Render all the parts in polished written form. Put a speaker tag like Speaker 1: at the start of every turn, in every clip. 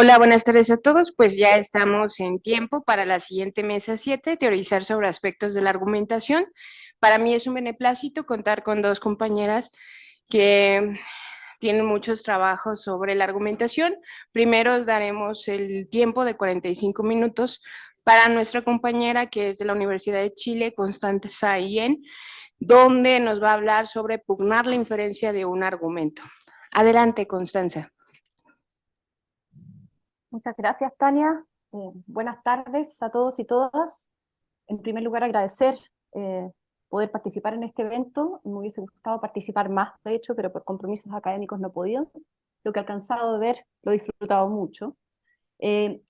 Speaker 1: Hola, buenas tardes a todos. Pues ya estamos en tiempo para la siguiente mesa 7, teorizar sobre aspectos de la argumentación. Para mí es un beneplácito contar con dos compañeras que tienen muchos trabajos sobre la argumentación. Primero daremos el tiempo de 45 minutos para nuestra compañera que es de la Universidad de Chile, Constanza Hien, donde nos va a hablar sobre pugnar la inferencia de un argumento. Adelante, Constanza.
Speaker 2: Muchas gracias, Tania. Buenas tardes a todos y todas. En primer lugar, agradecer eh, poder participar en este evento. Me hubiese gustado participar más, de hecho, pero por compromisos académicos no he podido. Lo que he alcanzado de ver lo he disfrutado mucho.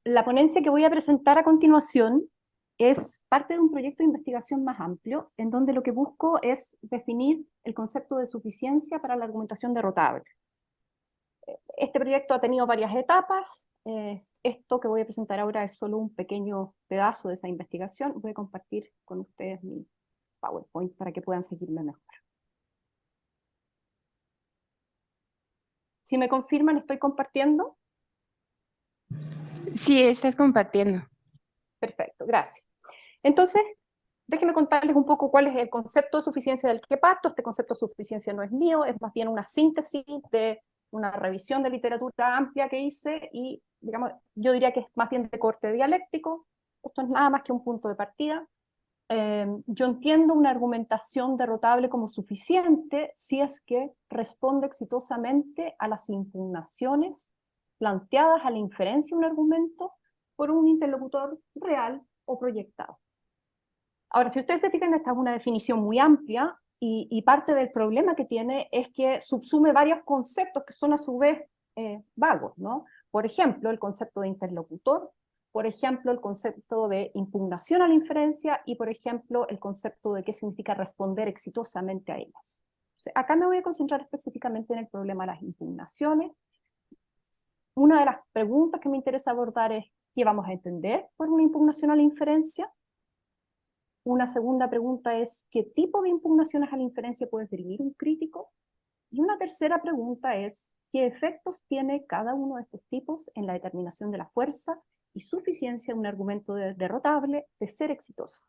Speaker 2: La ponencia que voy a presentar a continuación es parte de un proyecto de investigación más amplio, en donde lo que busco es definir el concepto de suficiencia para la argumentación derrotable. Este proyecto ha tenido varias etapas. Esto que voy a presentar ahora es solo un pequeño pedazo de esa investigación. Voy a compartir con ustedes mi PowerPoint para que puedan seguirme mejor. Si me confirman, estoy compartiendo.
Speaker 1: Sí, estás compartiendo.
Speaker 2: Perfecto, gracias. Entonces, déjenme contarles un poco cuál es el concepto de suficiencia del que parto. Este concepto de suficiencia no es mío, es más bien una síntesis de una revisión de literatura amplia que hice y, digamos, yo diría que es más bien de corte dialéctico. Esto es nada más que un punto de partida. Yo entiendo una argumentación derrotable como suficiente si es que responde exitosamente a las impugnaciones planteadas a la inferencia de un argumento por un interlocutor real o proyectado. Ahora, si ustedes se fijan, esta es una definición muy amplia y parte del problema que tiene es que subsume varios conceptos que son a su vez vagos, ¿no? Por ejemplo, el concepto de interlocutor, por ejemplo, el concepto de impugnación a la inferencia y, por ejemplo, el concepto de qué significa responder exitosamente a ellas. Entonces, acá me voy a concentrar específicamente en el problema de las impugnaciones. Una de las preguntas que me interesa abordar es ¿qué vamos a entender por una impugnación a la inferencia? Una segunda pregunta es, ¿qué tipo de impugnaciones a la inferencia puede esgrimir un crítico? Y una tercera pregunta es, ¿qué efectos tiene cada uno de estos tipos en la determinación de la fuerza y suficiencia de un argumento derrotable de ser exitoso?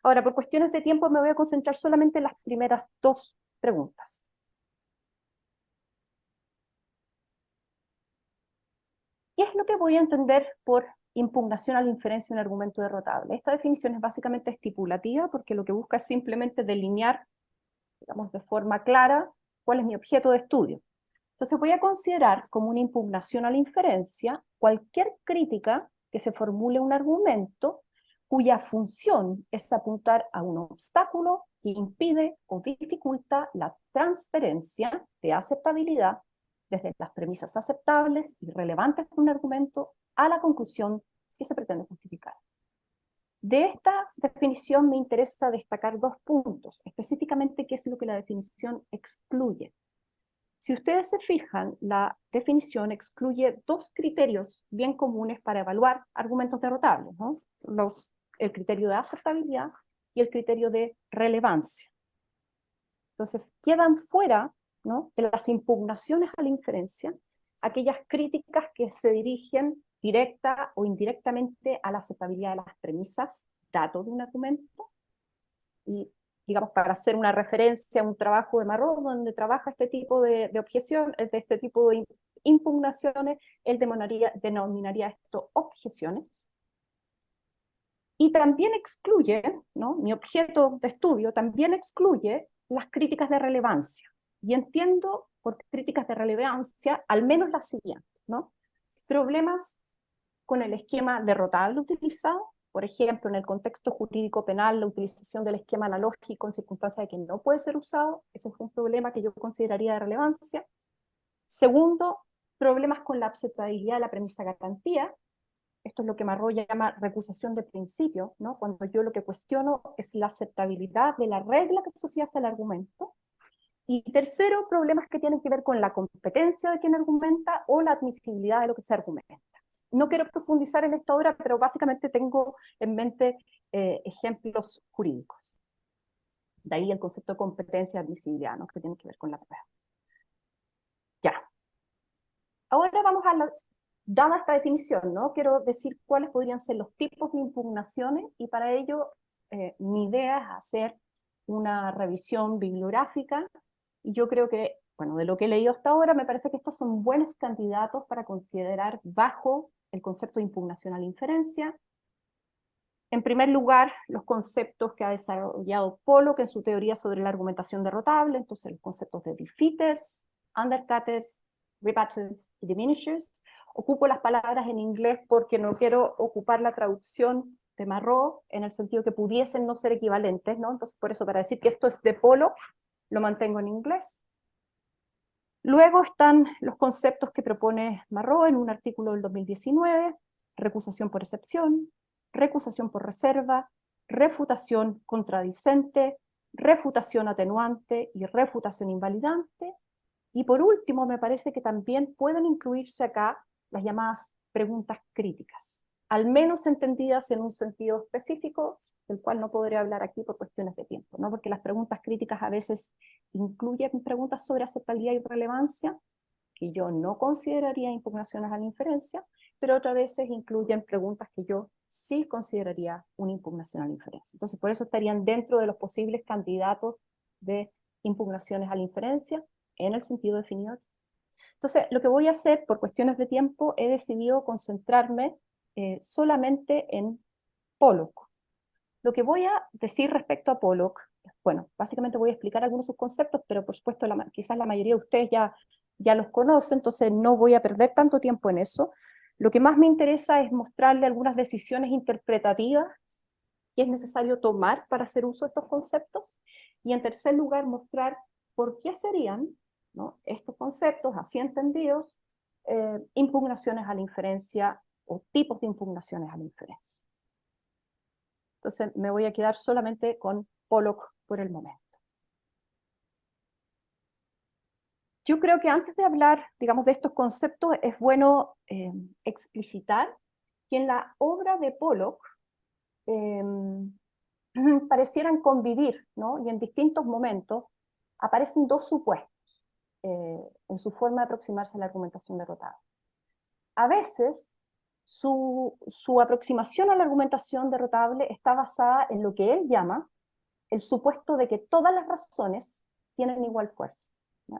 Speaker 2: Ahora, por cuestiones de tiempo me voy a concentrar solamente en las primeras dos preguntas. ¿Qué es lo que voy a entender por impugnación a la inferencia de un argumento derrotable? Esta definición es básicamente estipulativa porque lo que busca es simplemente delinear, digamos, de forma clara cuál es mi objeto de estudio. Entonces voy a considerar como una impugnación a la inferencia cualquier crítica que se formule un argumento cuya función es apuntar a un obstáculo que impide o dificulta la transferencia de aceptabilidad desde las premisas aceptables y relevantes de un argumento a la conclusión que se pretende justificar. De esta definición me interesa destacar dos puntos, específicamente qué es lo que la definición excluye. Si ustedes se fijan, la definición excluye dos criterios bien comunes para evaluar argumentos derrotables, ¿no? El criterio de aceptabilidad y el criterio de relevancia. Entonces, quedan fuera, ¿no?, de las impugnaciones a la inferencia aquellas críticas que se dirigen directa o indirectamente a la aceptabilidad de las premisas, datos de un argumento, y digamos, para hacer una referencia a un trabajo de Marrón donde trabaja este tipo de objeción, de este tipo de impugnaciones, él denominaría esto objeciones. Y también excluye, ¿no?, mi objeto de estudio también excluye las críticas de relevancia. Y entiendo por críticas de relevancia al menos las siguientes, ¿no? Problemas con el esquema derrotable utilizado, por ejemplo, en el contexto jurídico penal, la utilización del esquema analógico en circunstancias de que no puede ser usado, ese es un problema que yo consideraría de relevancia. Segundo, problemas con la aceptabilidad de la premisa garantía. Esto es lo que Marró llama recusación de principio, ¿no? Cuando yo lo que cuestiono es la aceptabilidad de la regla que subyace al argumento. Y tercero, problemas que tienen que ver con la competencia de quien argumenta o la admisibilidad de lo que se argumenta. No quiero profundizar en esto ahora, pero básicamente tengo en mente ejemplos jurídicos. De ahí el concepto de competencia y admisibilidad, ¿no?, que tiene que ver con la prueba. Ya. Ahora vamos a Dada esta definición, ¿no? Quiero decir cuáles podrían ser los tipos de impugnaciones, y para ello mi idea es hacer una revisión bibliográfica, y yo creo que, bueno, de lo que he leído hasta ahora, me parece que estos son buenos candidatos para considerar bajo el concepto de impugnación a la inferencia. En primer lugar, los conceptos que ha desarrollado Pollock en su teoría sobre la argumentación derrotable, entonces los conceptos de defeaters, undercutters, rebutters y diminishers. Ocupo las palabras en inglés porque no quiero ocupar la traducción de Marró en el sentido que pudiesen no ser equivalentes, ¿no? Entonces, por eso, para decir que esto es de Pollock, lo mantengo en inglés. Luego están los conceptos que propone Marró en un artículo del 2019, recusación por excepción, recusación por reserva, refutación contradicente, refutación atenuante y refutación invalidante. Y por último, me parece que también pueden incluirse acá las llamadas preguntas críticas, al menos entendidas en un sentido específico, del cual no podré hablar aquí por cuestiones de tiempo, ¿no? Porque las preguntas críticas a veces incluyen preguntas sobre aceptabilidad y relevancia, que yo no consideraría impugnaciones a la inferencia, pero otras veces incluyen preguntas que yo sí consideraría una impugnación a la inferencia. Entonces, por eso estarían dentro de los posibles candidatos de impugnaciones a la inferencia, en el sentido definido. Entonces, lo que voy a hacer, por cuestiones de tiempo, he decidido concentrarme solamente en Pollock. Lo que voy a decir respecto a Pollock, bueno, básicamente voy a explicar algunos de sus conceptos, pero por supuesto quizás la mayoría de ustedes ya los conocen, entonces no voy a perder tanto tiempo en eso. Lo que más me interesa es mostrarle algunas decisiones interpretativas que es necesario tomar para hacer uso de estos conceptos, y en tercer lugar mostrar por qué serían, ¿no?, estos conceptos, así entendidos, impugnaciones a la inferencia o tipos de impugnaciones a la inferencia. Entonces me voy a quedar solamente con Pollock por el momento. Yo creo que antes de hablar, digamos, de estos conceptos, es bueno explicitar que en la obra de Pollock parecieran convivir, ¿no? Y en distintos momentos aparecen dos supuestos en su forma de aproximarse a la argumentación derrotada. A veces su aproximación a la argumentación derrotable está basada en lo que él llama el supuesto de que todas las razones tienen igual fuerza.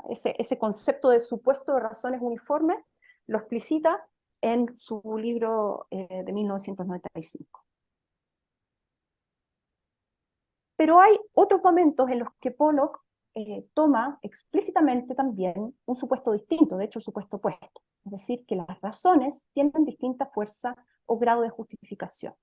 Speaker 2: Ese concepto de supuesto de razones uniformes lo explicita en su libro de 1995. Pero hay otros momentos en los que Pollock toma explícitamente también un supuesto distinto, de hecho el supuesto opuesto, es decir, que las razones tienen distinta fuerza o grado de justificación.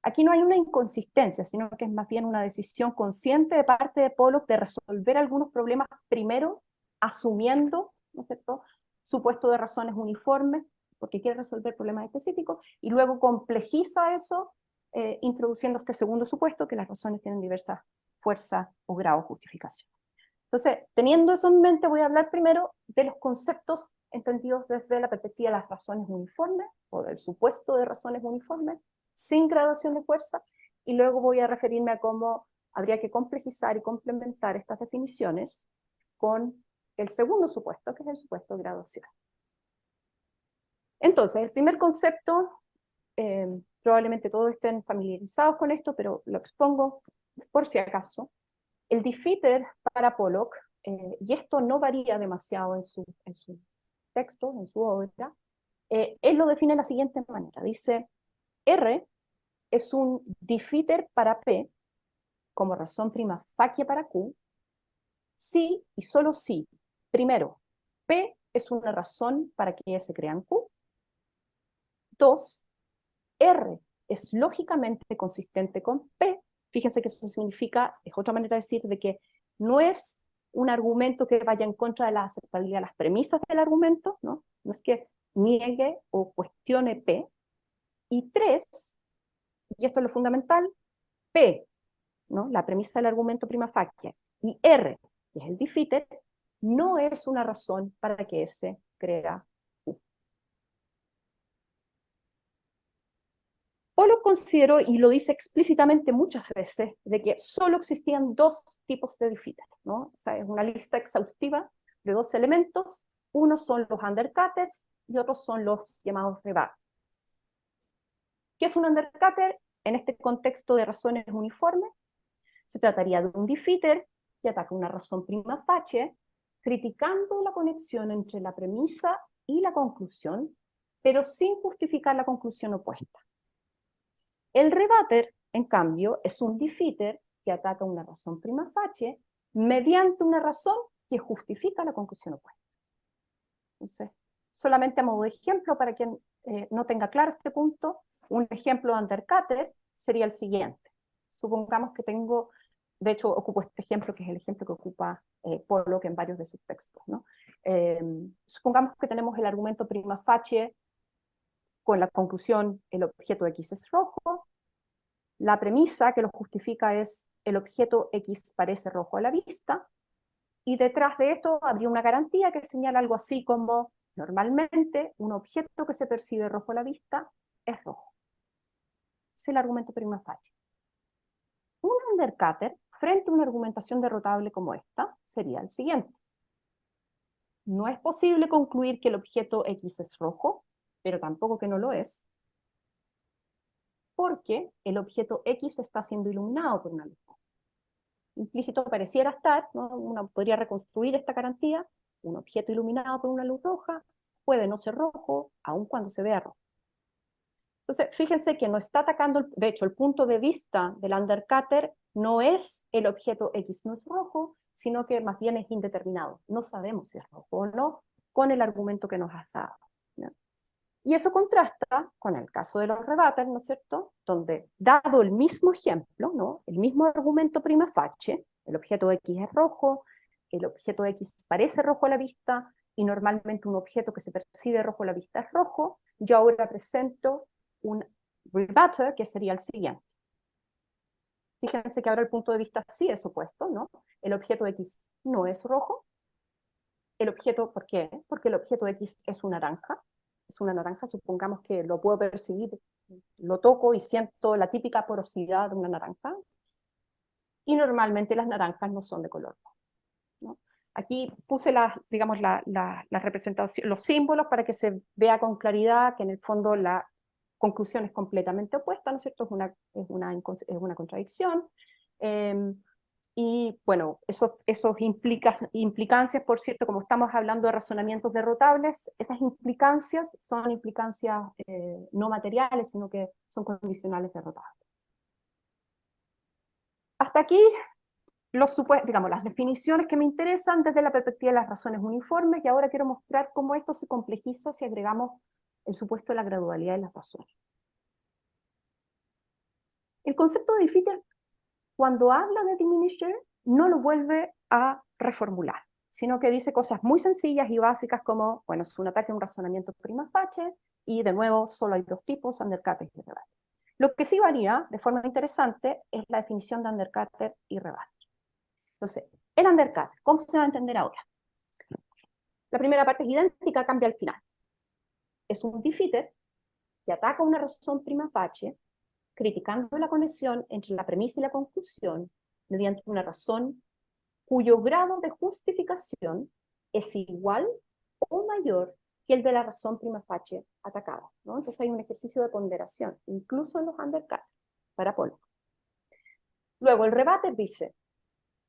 Speaker 2: Aquí no hay una inconsistencia, sino que es más bien una decisión consciente de parte de Pollock de resolver algunos problemas primero asumiendo, ¿no es cierto?, supuesto de razones uniformes, porque quiere resolver problemas específicos, y luego complejiza eso introduciendo este segundo supuesto, que las razones tienen diversas fuerzas o grados de justificación. Entonces, teniendo eso en mente, voy a hablar primero de los conceptos entendidos desde la perspectiva de las razones uniformes, o del supuesto de razones uniformes, sin gradación de fuerza, y luego voy a referirme a cómo habría que complejizar y complementar estas definiciones con el segundo supuesto, que es el supuesto de graduación. Entonces, el primer concepto, probablemente todos estén familiarizados con esto, pero lo expongo por si acaso. El defeater para Pollock, y esto no varía demasiado en su texto, en su obra, él lo define de la siguiente manera. Dice, R es un defeater para P, como razón prima facie para Q, si y solo si, primero, P es una razón para que S crean Q. 2, R es lógicamente consistente con P. Fíjense que eso significa, es otra manera de decir de que no es un argumento que vaya en contra de la aceptabilidad de las premisas del argumento, ¿no? No es que niegue o cuestione P. Y 3, y esto es lo fundamental, P, ¿no?, la premisa del argumento prima facie, y R, que es el defeater, no es una razón para que S crea Q. Pollock consideró, y lo dice explícitamente muchas veces, de que solo existían dos tipos de defeaters, ¿no? O sea, es una lista exhaustiva de dos elementos. Uno son los undercutters y otros son los llamados rebates. ¿Qué es un undercutter? En este contexto de razones uniformes, se trataría de un defeater que ataca una razón prima facie, criticando la conexión entre la premisa y la conclusión, pero sin justificar la conclusión opuesta. El rebater, en cambio, es un defeater que ataca una razón prima facie mediante una razón que justifica la conclusión opuesta. Entonces, solamente a modo de ejemplo, para quien no tenga claro este punto, un ejemplo de undercutter sería el siguiente. Supongamos que tengo, de hecho ocupo este ejemplo, que es el ejemplo que ocupa Pollock en varios de sus textos, ¿no? Supongamos que tenemos el argumento prima facie con la conclusión el objeto X es rojo, la premisa que lo justifica es el objeto X parece rojo a la vista, y detrás de esto habría una garantía que señala algo así como, normalmente, un objeto que se percibe rojo a la vista es rojo. Es el argumento prima facie. Un undercutter, frente a una argumentación derrotable como esta, sería el siguiente. No es posible concluir que el objeto X es rojo, pero tampoco que no lo es, porque el objeto X está siendo iluminado por una luz. Implícito pareciera estar, ¿no? Uno podría reconstruir esta garantía, un objeto iluminado por una luz roja puede no ser rojo, aun cuando se vea rojo. Entonces, fíjense que no está atacando, de hecho, el punto de vista del undercutter no es el objeto X no es rojo, sino que más bien es indeterminado. No sabemos si es rojo o no con el argumento que nos has dado, ¿no? Y eso contrasta con el caso de los rebates, ¿no es cierto? Donde, dado el mismo ejemplo, ¿no? El mismo argumento prima facie, el objeto X es rojo, el objeto X parece rojo a la vista, y normalmente un objeto que se percibe rojo a la vista es rojo, yo ahora presento un rebater que sería el siguiente. Fíjense que ahora el punto de vista sí es opuesto, ¿no? El objeto X no es rojo. El objeto, ¿por qué? Porque el objeto X es una naranja, supongamos que lo puedo percibir, lo toco y siento la típica porosidad de una naranja, y normalmente las naranjas no son de color rojo, ¿no? Aquí puse digamos, la representación, los símbolos para que se vea con claridad que en el fondo la conclusión es completamente opuesta, ¿no es cierto? Es una contradicción. Y bueno, esos implicancias, por cierto, como estamos hablando de razonamientos derrotables, esas implicancias son implicancias no materiales, sino que son condicionales derrotables. Hasta aquí, digamos, las definiciones que me interesan desde la perspectiva de las razones uniformes, y ahora quiero mostrar cómo esto se complejiza si agregamos el supuesto de la gradualidad de las razones. El concepto de defeater, cuando habla de diminisher, no lo vuelve a reformular, sino que dice cosas muy sencillas y básicas como, bueno, es un ataque a un razonamiento prima facie, y de nuevo solo hay dos tipos, undercutter y rebater. Lo que sí varía, de forma interesante, es la definición de undercutter y rebater. Entonces, el undercutter, ¿cómo se va a entender ahora? La primera parte es idéntica, cambia al final. Es un defeater que ataca una razón prima facie, criticando la conexión entre la premisa y la conclusión mediante una razón cuyo grado de justificación es igual o mayor que el de la razón prima facie atacada, ¿no? Entonces hay un ejercicio de ponderación, incluso en los undercuts, para Pollock. Luego el rebater dice,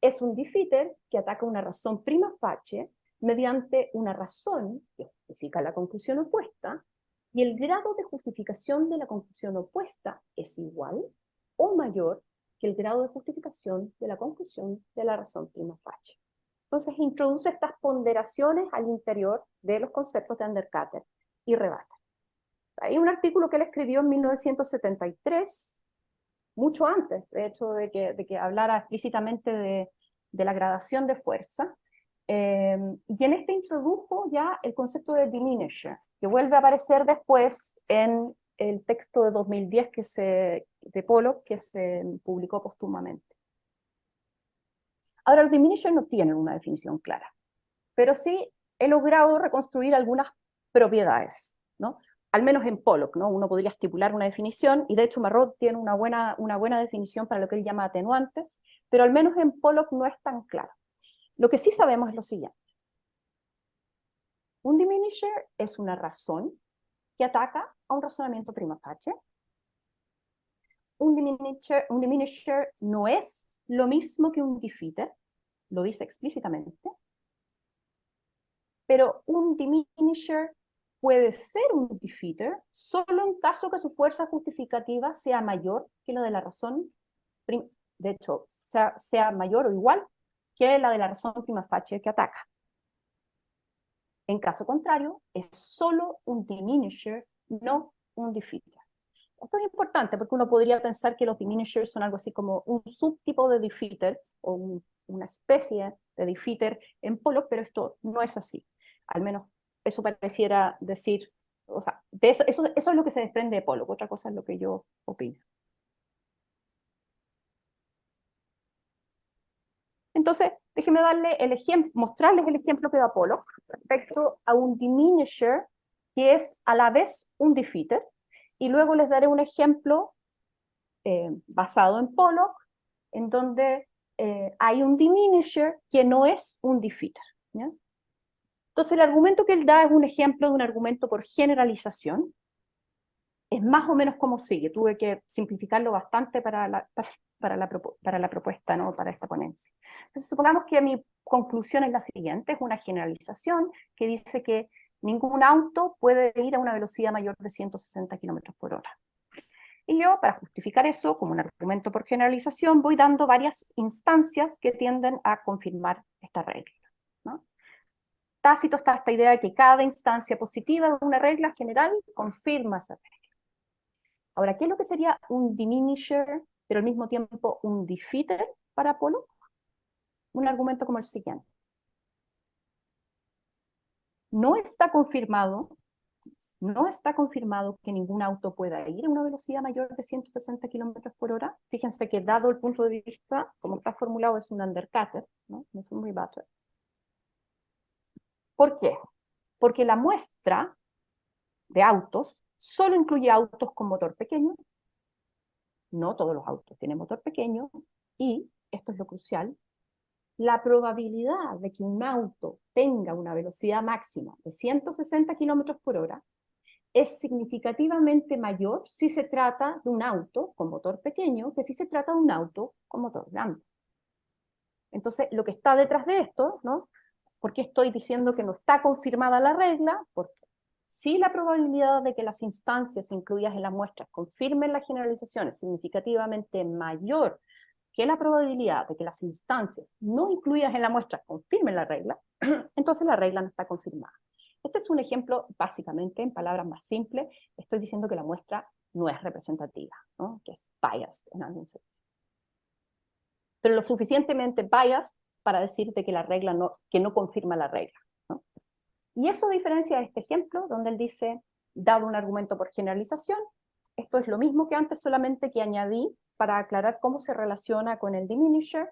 Speaker 2: es un defeater que ataca una razón prima facie mediante una razón que justifica la conclusión opuesta, y el grado de justificación de la conclusión opuesta es igual o mayor que el grado de justificación de la conclusión de la razón prima facie. Entonces introduce estas ponderaciones al interior de los conceptos de undercutter y rebater. Hay un artículo que él escribió en 1973, mucho antes, de hecho, de que hablara explícitamente de la gradación de fuerza, y en este introdujo ya el concepto de diminisher, que vuelve a aparecer después en el texto de 2010 de Pollock, que se publicó póstumamente. Ahora, los diminishers no tienen una definición clara, pero sí he logrado reconstruir algunas propiedades, ¿no? Al menos en Pollock, ¿no? Uno podría estipular una definición, y de hecho Marrot tiene una buena definición para lo que él llama atenuantes, pero al menos en Pollock no es tan claro. Lo que sí sabemos es lo siguiente. Un diminisher es una razón que ataca a un razonamiento prima facie. Un diminisher no es lo mismo que un defeater, lo dice explícitamente, pero un diminisher puede ser un defeater solo en caso que su fuerza justificativa sea mayor que la de la razón, de hecho, sea mayor o igual que la de la razón prima facie que ataca. En caso contrario, es solo un diminisher, no un defeater. Esto es importante porque uno podría pensar que los diminishers son algo así como un subtipo de defeater o una especie de defeater en Pollock, pero esto no es así. Al menos eso pareciera decir, o sea, eso es lo que se desprende de Pollock, otra cosa es lo que yo opino. Entonces, déjenme darle el ejemplo, mostrarles el ejemplo que da Pollock respecto a un diminisher que es a la vez un defeater, y luego les daré un ejemplo basado en Pollock, en donde hay un diminisher que no es un defeater, ¿ya? Entonces el argumento que él da es un ejemplo de un argumento por generalización. Es más o menos como sigue. Tuve que simplificarlo bastante para la propuesta, ¿no? Para esta ponencia. Entonces supongamos que mi conclusión es la siguiente, es una generalización que dice que ningún auto puede ir a una velocidad mayor de 160 km por hora. Y yo, para justificar eso, como un argumento por generalización, voy dando varias instancias que tienden a confirmar esta regla, ¿no? Tácito está esta idea de que cada instancia positiva de una regla general confirma esa regla. Ahora, ¿qué es lo que sería un diminisher, pero al mismo tiempo un defeater para Pollock? Un argumento como el siguiente. No está confirmado que ningún auto pueda ir a una velocidad mayor de 160 km por hora. Fíjense que dado el punto de vista, como está formulado, es un undercutter, ¿no? No es un rebutter. ¿Por qué? Porque la muestra de autos solo incluye autos con motor pequeño. No todos los autos tienen motor pequeño. Y, esto es lo crucial, la probabilidad de que un auto tenga una velocidad máxima de 160 km por hora es significativamente mayor si se trata de un auto con motor pequeño que si se trata de un auto con motor grande. Entonces, lo que está detrás de esto, ¿no? ¿Por qué estoy diciendo que no está confirmada la regla? Porque si la probabilidad de que las instancias incluidas en las muestras confirmen las generalizaciones significativamente mayor que la probabilidad de que las instancias no incluidas en la muestra confirmen la regla, entonces la regla no está confirmada. Este es un ejemplo, básicamente, en palabras más simples, estoy diciendo que la muestra no es representativa, ¿no? Que es biased en algún sentido. Pero lo suficientemente biased para decirte que la regla que no confirma la regla, ¿no? Y eso diferencia de este ejemplo, donde él dice, dado un argumento por generalización, esto es lo mismo que antes, solamente que añadí, para aclarar cómo se relaciona con el diminisher,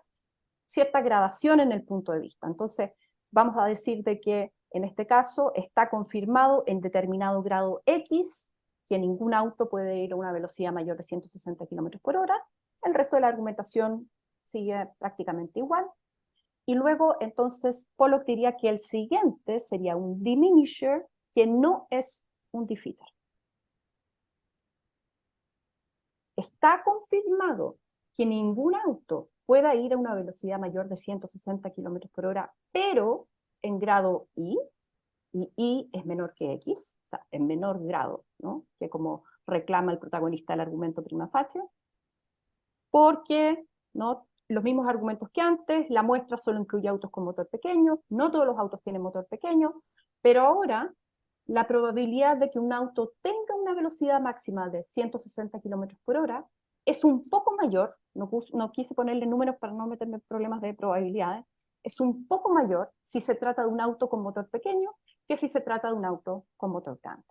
Speaker 2: cierta gradación en el punto de vista. Entonces, vamos a decir de que en este caso está confirmado en determinado grado X que ningún auto puede ir a una velocidad mayor de 160 km por hora. El resto de la argumentación sigue prácticamente igual. Y luego, entonces, Pollock diría que el siguiente sería un diminisher que no es un defeater. Está confirmado que ningún auto pueda ir a una velocidad mayor de 160 km por hora, pero en grado I, y I es menor que X, o sea, en menor grado, ¿no? Que como reclama el protagonista del argumento prima facie, porque, ¿no? Los mismos argumentos que antes, la muestra solo incluye autos con motor pequeño, no todos los autos tienen motor pequeño, pero ahora la probabilidad de que un auto tenga una velocidad máxima de 160 km por hora es un poco mayor, no quise ponerle números para no meterme en problemas de probabilidades, es un poco mayor si se trata de un auto con motor pequeño que si se trata de un auto con motor grande.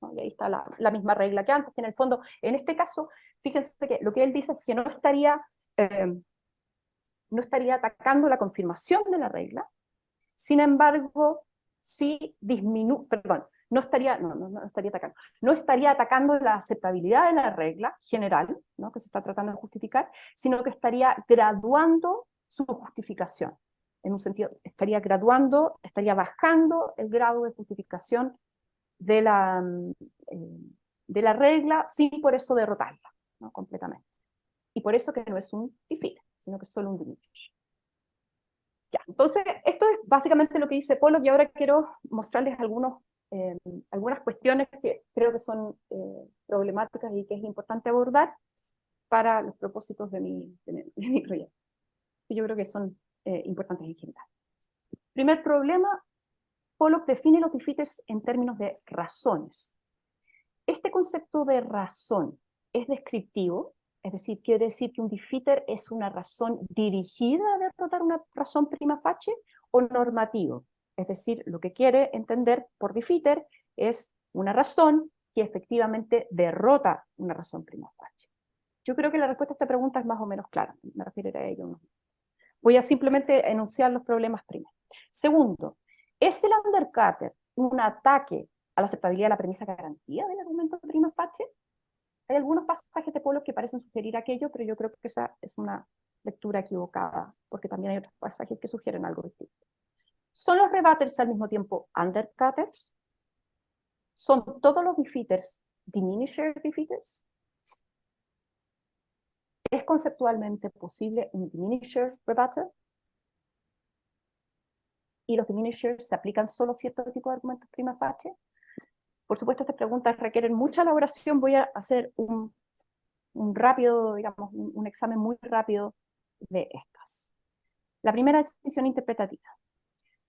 Speaker 2: ¿No? Y ahí está la misma regla que antes, que en el fondo, en este caso, fíjense que lo que él dice es que no estaría atacando la confirmación de la regla, sin embargo, sí no estaría atacando la aceptabilidad de la regla general, ¿no? Que se está tratando de justificar, sino que estaría graduando su justificación. en un sentido, estaría graduando, estaría bajando el grado de justificación de la regla sin por eso derrotarla, ¿no? Completamente. Y por eso que no es un defeat, sino que es solo un diminution. Ya, entonces, esto es básicamente lo que dice Pollock, y ahora quiero mostrarles algunas cuestiones que creo que son problemáticas y que es importante abordar para los propósitos de mi proyecto, que yo creo que son importantes en general. Primer problema, Pollock define los defeaters en términos de razones. Este concepto de razón es descriptivo, es decir, quiere decir que un defeater es una razón dirigida a derrotar una razón prima facie, o normativo. Es decir, lo que quiere entender por defeater es una razón que efectivamente derrota una razón prima facie. Yo creo que la respuesta a esta pregunta es más o menos clara, me referiré a ello, ¿no? Voy a simplemente enunciar los problemas primero. Segundo, ¿es el undercutter un ataque a la aceptabilidad de la premisa garantía del argumento prima facie? Hay algunos pasajes de Pollock que parecen sugerir aquello, pero yo creo que esa es una lectura equivocada, porque también hay otros pasajes que sugieren algo distinto. ¿Son los rebutters al mismo tiempo undercutters? ¿Son todos los defeaters diminisher defeaters? ¿Es conceptualmente posible un diminisher rebutter? ¿Y los diminishers se aplican solo a ciertos tipos de argumentos prima facie? Por supuesto, estas preguntas requieren mucha elaboración. Voy a hacer un rápido, digamos, un examen muy rápido de estas. La primera es decisión interpretativa.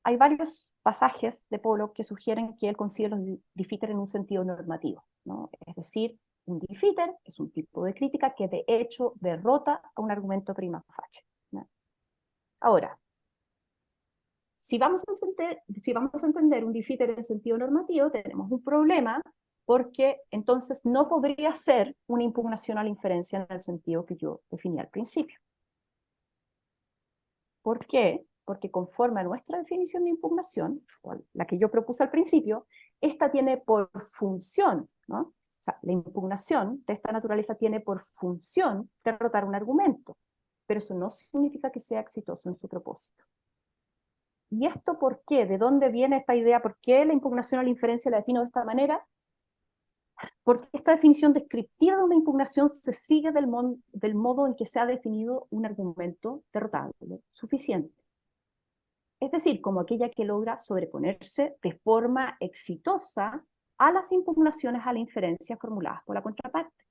Speaker 2: Hay varios pasajes de Pollock que sugieren que él considera los defeater en un sentido normativo, ¿no? Es decir, un defeater es un tipo de crítica que de hecho derrota a un argumento prima facie, ¿no? Ahora, si vamos a entender un defeater en sentido normativo, tenemos un problema, porque entonces no podría ser una impugnación a la inferencia en el sentido que yo definí al principio. ¿Por qué? Porque conforme a nuestra definición de impugnación, o la que yo propuse al principio, esta tiene por función, ¿no? O sea, la impugnación de esta naturaleza tiene por función derrotar un argumento, pero eso no significa que sea exitoso en su propósito. ¿Y esto por qué? ¿De dónde viene esta idea? ¿Por qué la impugnación a la inferencia la defino de esta manera? Porque esta definición descriptiva de una impugnación se sigue del modo en que se ha definido un argumento derrotable suficiente. Es decir, como aquella que logra sobreponerse de forma exitosa a las impugnaciones a la inferencia formuladas por la contraparte.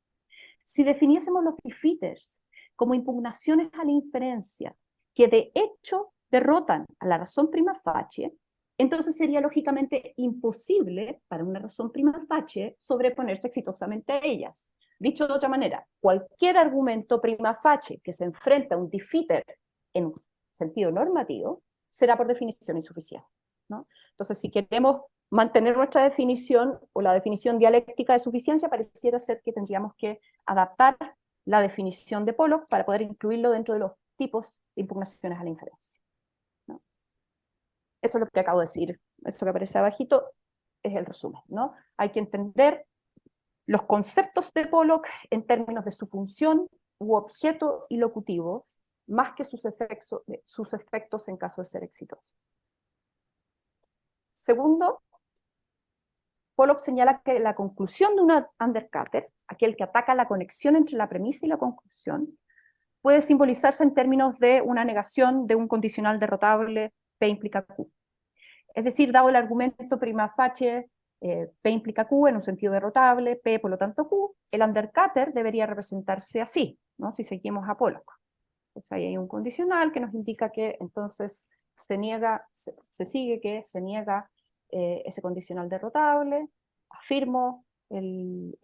Speaker 2: Si definiésemos los defeaters como impugnaciones a la inferencia que de hecho derrotan a la razón prima facie, entonces sería lógicamente imposible para una razón prima facie sobreponerse exitosamente a ellas. Dicho de otra manera, cualquier argumento prima facie que se enfrenta a un defeater en un sentido normativo será por definición insuficiente, ¿no? Entonces, si queremos mantener nuestra definición o la definición dialéctica de suficiencia, pareciera ser que tendríamos que adaptar la definición de Pollock para poder incluirlo dentro de los tipos de impugnaciones a la inferencia, ¿no? Eso es lo que acabo de decir, eso que aparece abajito es el resumen, ¿no? Hay que entender los conceptos de Pollock en términos de su función u objeto ilocutivo, más que sus efectos en caso de ser exitosos. Segundo, Pollock señala que la conclusión de una undercutter, aquel que ataca la conexión entre la premisa y la conclusión, puede simbolizarse en términos de una negación de un condicional derrotable P implica Q. Es decir, dado el argumento prima facie, P implica Q en un sentido derrotable, P por lo tanto Q, el undercutter debería representarse así, ¿no? Si seguimos a Pollock. Pues ahí hay un condicional que nos indica que entonces se niega ese condicional derrotable, afirmo el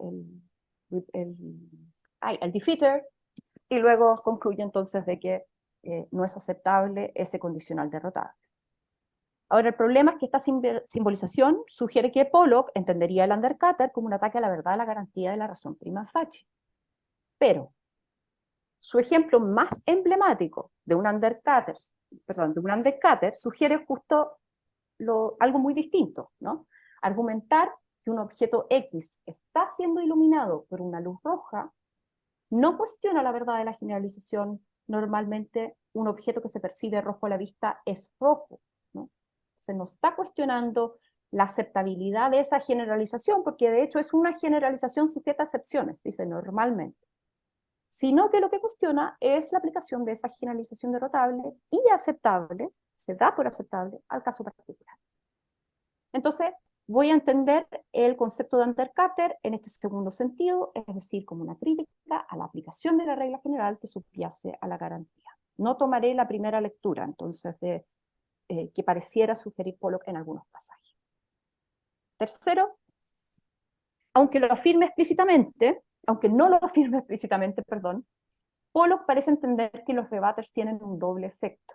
Speaker 2: defeater, y luego concluyo entonces de que no es aceptable ese condicional derrotable. Ahora, el problema es que esta simbolización sugiere que Pollock entendería el undercutter como un ataque a la verdad, a la garantía de la razón prima facie. Pero su ejemplo más emblemático de un undercutter sugiere justo algo muy distinto, ¿no? Argumentar que un objeto X está siendo iluminado por una luz roja no cuestiona la verdad de la generalización normalmente un objeto que se percibe rojo a la vista es rojo, ¿no? Se nos está cuestionando la aceptabilidad de esa generalización, porque de hecho es una generalización sujeta a excepciones, dice normalmente, sino que lo que cuestiona es la aplicación de esa generalización de rotable y aceptable, se da por aceptable al caso particular. Entonces, voy a entender el concepto de undercutter en este segundo sentido, es decir, como una crítica a la aplicación de la regla general que subyace a la garantía. No tomaré la primera lectura, entonces, que pareciera sugerir Pollock en algunos pasajes. Tercero, aunque lo afirme explícitamente, aunque no lo afirme explícitamente, perdón, Pollock parece entender que los rebutters tienen un doble efecto.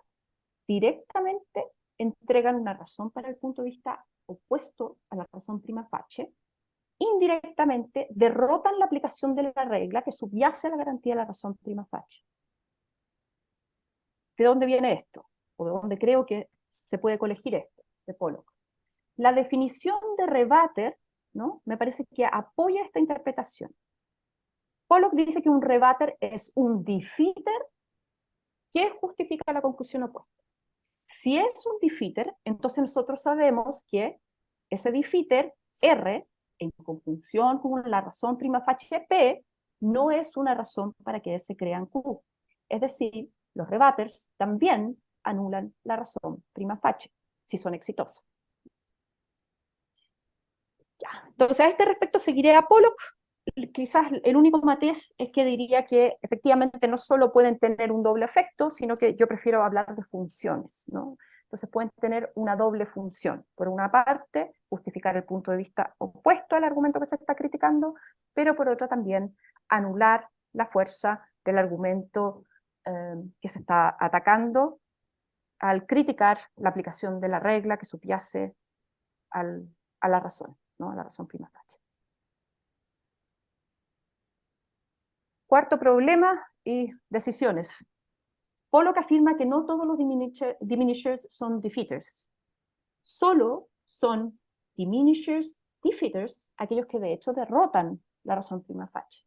Speaker 2: Directamente entregan una razón para el punto de vista opuesto a la razón prima facie, indirectamente derrotan la aplicación de la regla que subyace a la garantía de la razón prima facie. ¿De dónde viene esto? ¿O de dónde creo que se puede colegir esto? De Pollock. La definición de rebutter, ¿no?, me parece que apoya esta interpretación. Pollock dice que un rebutter es un defeater que justifica la conclusión opuesta. Si es un defeater, entonces nosotros sabemos que ese defeater, R, en conjunción con la razón prima facie P, no es una razón para que se crean Q. Es decir, los rebutters también anulan la razón prima facie, si son exitosos. Ya. Entonces, a este respecto seguiré a Pollock. Quizás el único matiz es que diría que efectivamente no solo pueden tener un doble efecto, sino que yo prefiero hablar de funciones, ¿no? Entonces pueden tener una doble función. Por una parte, justificar el punto de vista opuesto al argumento que se está criticando, pero por otra también anular la fuerza del argumento que se está atacando al criticar la aplicación de la regla que subyace a la razón, ¿no?, a la razón prima facie. Cuarto problema y decisiones. Pollock afirma que no todos los diminishers son defeaters. Solo son diminishers defeaters aquellos que de hecho derrotan la razón prima facie.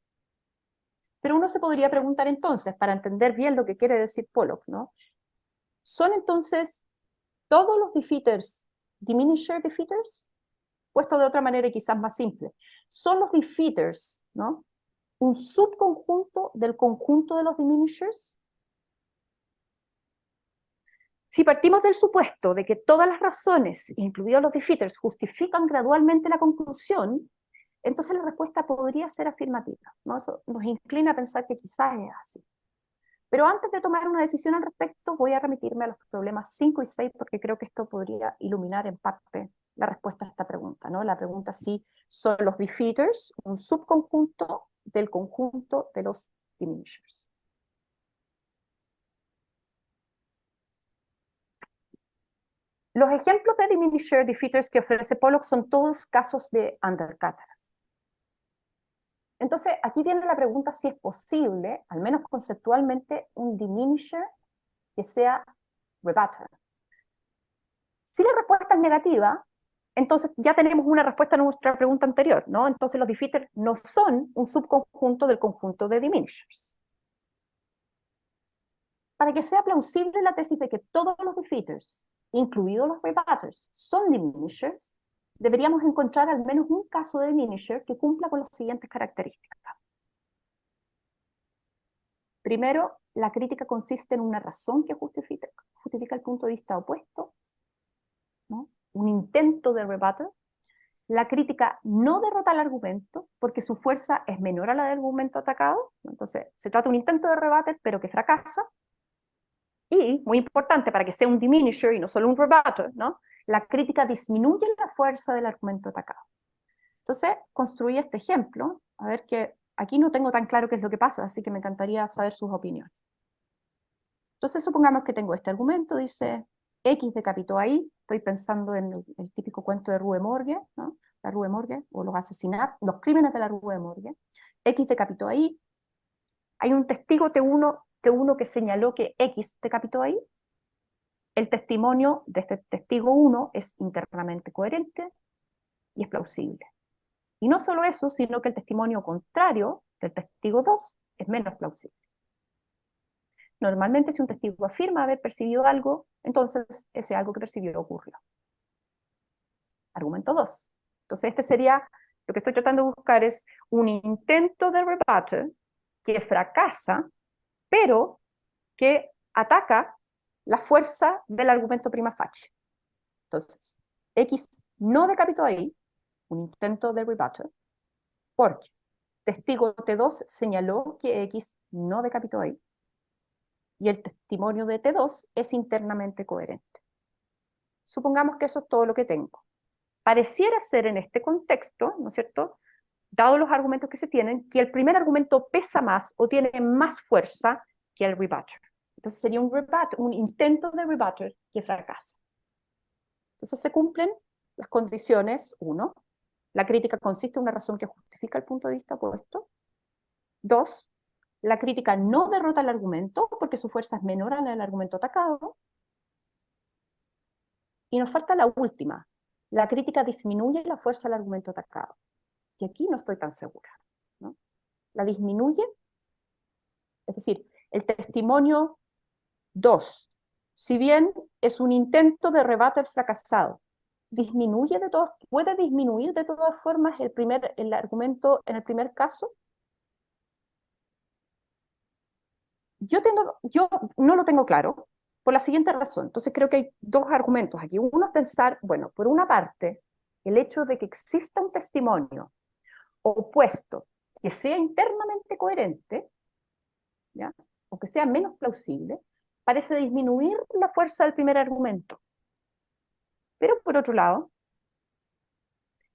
Speaker 2: Pero uno se podría preguntar entonces, para entender bien lo que quiere decir Pollock, ¿no? ¿Son entonces todos los defeaters diminisher defeaters? Puesto de otra manera y quizás más simple. ¿Son los defeaters, ¿no?, un subconjunto del conjunto de los diminishers? Si partimos del supuesto de que todas las razones, incluidos los defeaters, justifican gradualmente la conclusión, entonces la respuesta podría ser afirmativa, ¿no? Eso nos inclina a pensar que quizás es así. Pero antes de tomar una decisión al respecto, voy a remitirme a los problemas 5 y 6, porque creo que esto podría iluminar en parte la respuesta a esta pregunta, ¿no? La pregunta si son los defeaters un subconjunto del conjunto de los diminishers. Los ejemplos de diminisher defeaters que ofrece Pollock son todos casos de undercutter. Entonces, aquí viene la pregunta si es posible, al menos conceptualmente, un diminisher que sea rebutter. Si la respuesta es negativa, entonces ya tenemos una respuesta a nuestra pregunta anterior, ¿no? Entonces los defeaters no son un subconjunto del conjunto de diminishers. Para que sea plausible la tesis de que todos los defeaters, incluidos los rebutters, son diminishers, deberíamos encontrar al menos un caso de diminisher que cumpla con las siguientes características. Primero, la crítica consiste en una razón que justifica el punto de vista opuesto, ¿no?, un intento de rebutter. La crítica no derrota el argumento porque su fuerza es menor a la del argumento atacado. Entonces, se trata de un intento de rebutter, pero que fracasa. Y, muy importante, para que sea un diminisher y no solo un rebutter, ¿no?, la crítica disminuye la fuerza del argumento atacado. Entonces, construí este ejemplo, a ver, que aquí no tengo tan claro qué es lo que pasa, así que me encantaría saber sus opiniones. Entonces, supongamos que tengo este argumento, dice X decapitó a Y, estoy pensando en el típico cuento de Rue Morgue, ¿no?, la Rue Morgue, o los asesinatos, los crímenes de la Rue Morgue. X decapitó a Y, hay un testigo T1 que señaló que X decapitó a Y. El testimonio de este testigo 1 es internamente coherente y es plausible. Y no solo eso, sino que el testimonio contrario del testigo 2 es menos plausible. Normalmente si un testigo afirma haber percibido algo, entonces ese algo que percibió ocurrió. Argumento 2. Entonces este sería, lo que estoy tratando de buscar es un intento de rebuttal que fracasa, pero que ataca la fuerza del argumento prima facie. Entonces, X no decapitó ahí, un intento de rebuttal, porque testigo T2 señaló que X no decapitó ahí, y el testimonio de T2 es internamente coherente. Supongamos que eso es todo lo que tengo. Pareciera ser en este contexto, ¿no es cierto?, dado los argumentos que se tienen, que el primer argumento pesa más o tiene más fuerza que el rebuttal. Entonces sería un intento de rebuttal que fracasa. Entonces se cumplen las condiciones. 1, la crítica consiste en una razón que justifica el punto de vista opuesto. 2, la crítica no derrota el argumento porque su fuerza es menor a la del argumento atacado. Y nos falta la última, la crítica disminuye la fuerza del argumento atacado. Y aquí no estoy tan segura, ¿no? La disminuye, es decir, el testimonio 2, si bien es un intento de rebate fracasado, puede disminuir de todas formas el argumento en el primer caso. Yo no lo tengo claro por la siguiente razón. Entonces creo que hay dos argumentos aquí. Uno es pensar, bueno, por una parte, el hecho de que exista un testimonio opuesto que sea internamente coherente, ¿ya?, o que sea menos plausible, parece disminuir la fuerza del primer argumento. Pero por otro lado,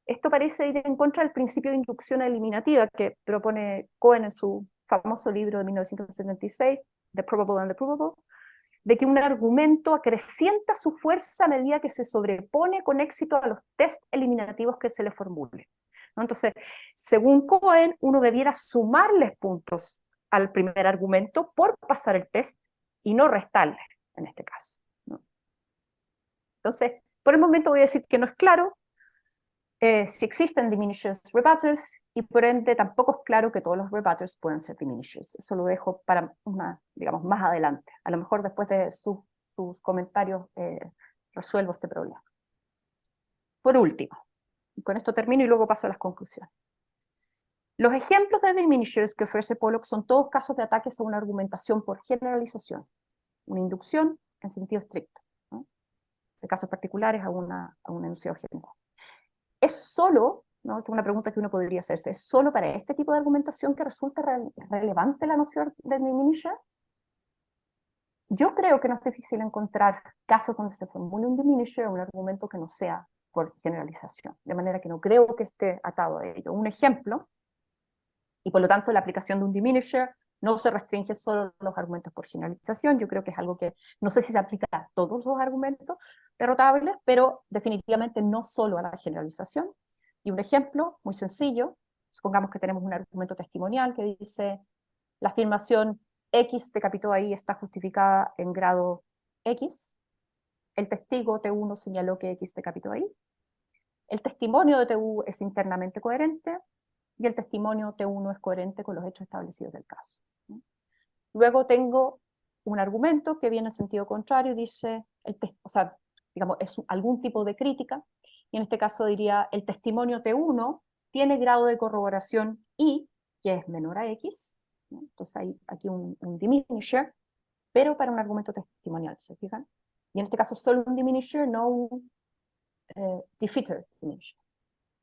Speaker 2: esto parece ir en contra del principio de inducción eliminativa que propone Cohen en su famoso libro de 1976, The Probable and the Provable, de que un argumento acrecienta su fuerza a medida que se sobrepone con éxito a los test eliminativos que se le formulen, ¿no? Entonces, según Cohen, uno debiera sumarles puntos al primer argumento por pasar el test y no restarles en este caso, ¿no? Entonces, por el momento voy a decir que no es claro si existen diminishers rebutters, y por ende tampoco es claro que todos los rebutters pueden ser diminishers. Eso lo dejo para digamos, más adelante. A lo mejor después de sus comentarios resuelvo este problema. Por último, y con esto termino y luego paso a las conclusiones. Los ejemplos de diminishers que ofrece Pollock son todos casos de ataques a una argumentación por generalización, una inducción en sentido estricto, ¿no?, de casos particulares a un enunciado general. Es solo, ¿no?, esta es una pregunta que uno podría hacerse, ¿es solo para este tipo de argumentación que resulta relevante la noción de diminisher? Yo creo que no es difícil encontrar casos donde se formule un diminisher, un argumento que no sea por generalización, de manera que no creo que esté atado a ello. Un ejemplo, y por lo tanto la aplicación de un diminisher no se restringe solo a los argumentos por generalización. Yo creo que es algo que no sé si se aplica a todos los argumentos derrotables, pero definitivamente no solo a la generalización. Y un ejemplo muy sencillo, supongamos que tenemos un argumento testimonial que dice la afirmación X decapitó ahí está justificada en grado X, el testigo T1 señaló que X decapitó ahí, el testimonio de TU es internamente coherente, y el testimonio T1 es coherente con los hechos establecidos del caso. Luego tengo un argumento que viene en sentido contrario y dice, o sea, digamos, es algún tipo de crítica, y en este caso diría, el testimonio T1 tiene grado de corroboración I, que es menor a X, ¿no? Entonces hay aquí un diminisher, pero para un argumento testimonial, ¿se fijan? Y en este caso solo un diminisher, no un defeater diminisher.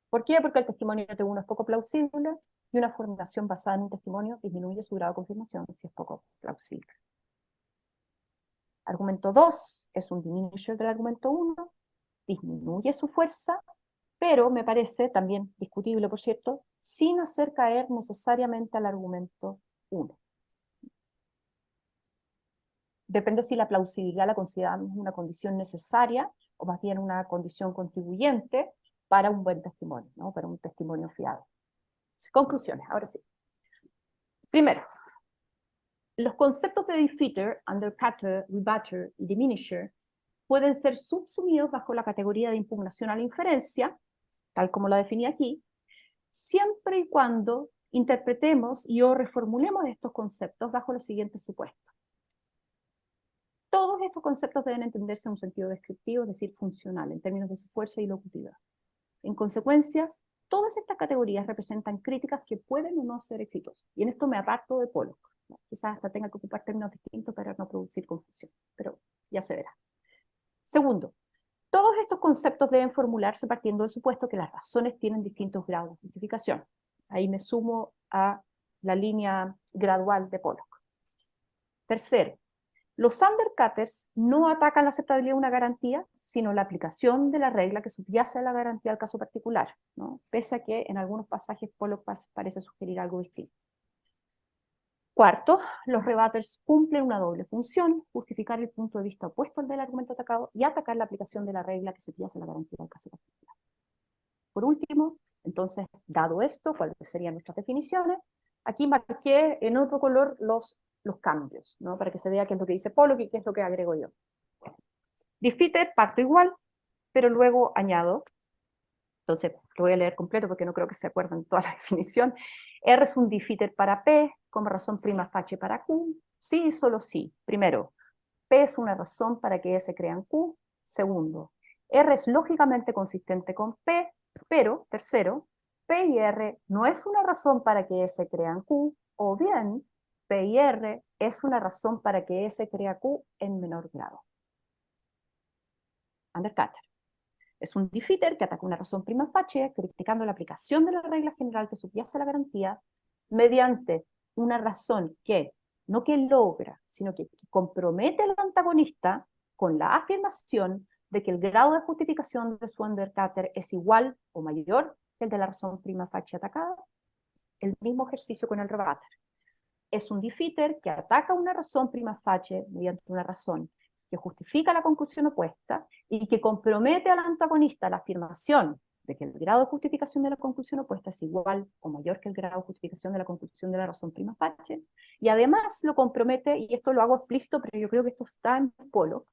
Speaker 2: ¿Por qué? Porque el testimonio T1 es poco plausible, y una formulación basada en un testimonio disminuye su grado de confirmación si es poco plausible. Argumento 2 es un diminisher del argumento 1, disminuye su fuerza, pero me parece también discutible, por cierto, sin hacer caer necesariamente al argumento 1. Depende si la plausibilidad la consideramos una condición necesaria o más bien una condición contribuyente para un buen testimonio, ¿no?, para un testimonio fiable. Conclusiones, ahora sí. Primero, los conceptos de defeater, undercutter, rebutter y diminisher pueden ser subsumidos bajo la categoría de impugnación a la inferencia, tal como la definí aquí, siempre y cuando interpretemos y o reformulemos estos conceptos bajo los siguientes supuestos. Todos estos conceptos deben entenderse en un sentido descriptivo, es decir, funcional, en términos de su fuerza y locutiva. En consecuencia, todas estas categorías representan críticas que pueden o no ser exitosas. Y en esto me aparto de Pollock. Quizás hasta tenga que ocupar términos distintos para no producir confusión, pero ya se verá. Segundo, todos estos conceptos deben formularse partiendo del supuesto que las razones tienen distintos grados de justificación. Ahí me sumo a la línea gradual de Pollock. Tercero, los undercutters no atacan la aceptabilidad de una garantía, sino la aplicación de la regla que subyace a la garantía al caso particular, ¿no? Pese a que en algunos pasajes Pollock parece sugerir algo distinto. Cuarto, los rebutters cumplen una doble función: justificar el punto de vista opuesto al del argumento atacado y atacar la aplicación de la regla que subyace a la garantía al caso particular. Por último, entonces, dado esto, ¿cuáles serían nuestras definiciones? Aquí marqué en otro color los cambios, ¿no? Para que se vea qué es lo que dice Pollock y qué es lo que agrego yo. Defeater, parto igual, pero luego añado, entonces lo voy a leer completo porque no creo que se acuerden toda la definición. R es un defeater para P, como razón prima facie para Q. Sí y solo sí. Primero, P es una razón para que S crea en Q. Segundo, R es lógicamente consistente con P, pero, tercero, P y R no es una razón para que S crea en Q, o bien, P y R es una razón para que S crea Q en menor grado. Undercutter. Es un defeater que ataca una razón prima facie, criticando la aplicación de la regla general que subyace a la garantía, mediante una razón que, no que logra, sino que compromete al antagonista con la afirmación de que el grado de justificación de su undercutter es igual o mayor que el de la razón prima facie atacada. El mismo ejercicio con el rebutter. Es un defeater que ataca una razón prima facie mediante una razón que justifica la conclusión opuesta y que compromete al antagonista la afirmación de que el grado de justificación de la conclusión opuesta es igual o mayor que el grado de justificación de la conclusión de la razón prima facie, y además lo compromete, y esto lo hago explícito, pero yo creo que esto está en Pollock,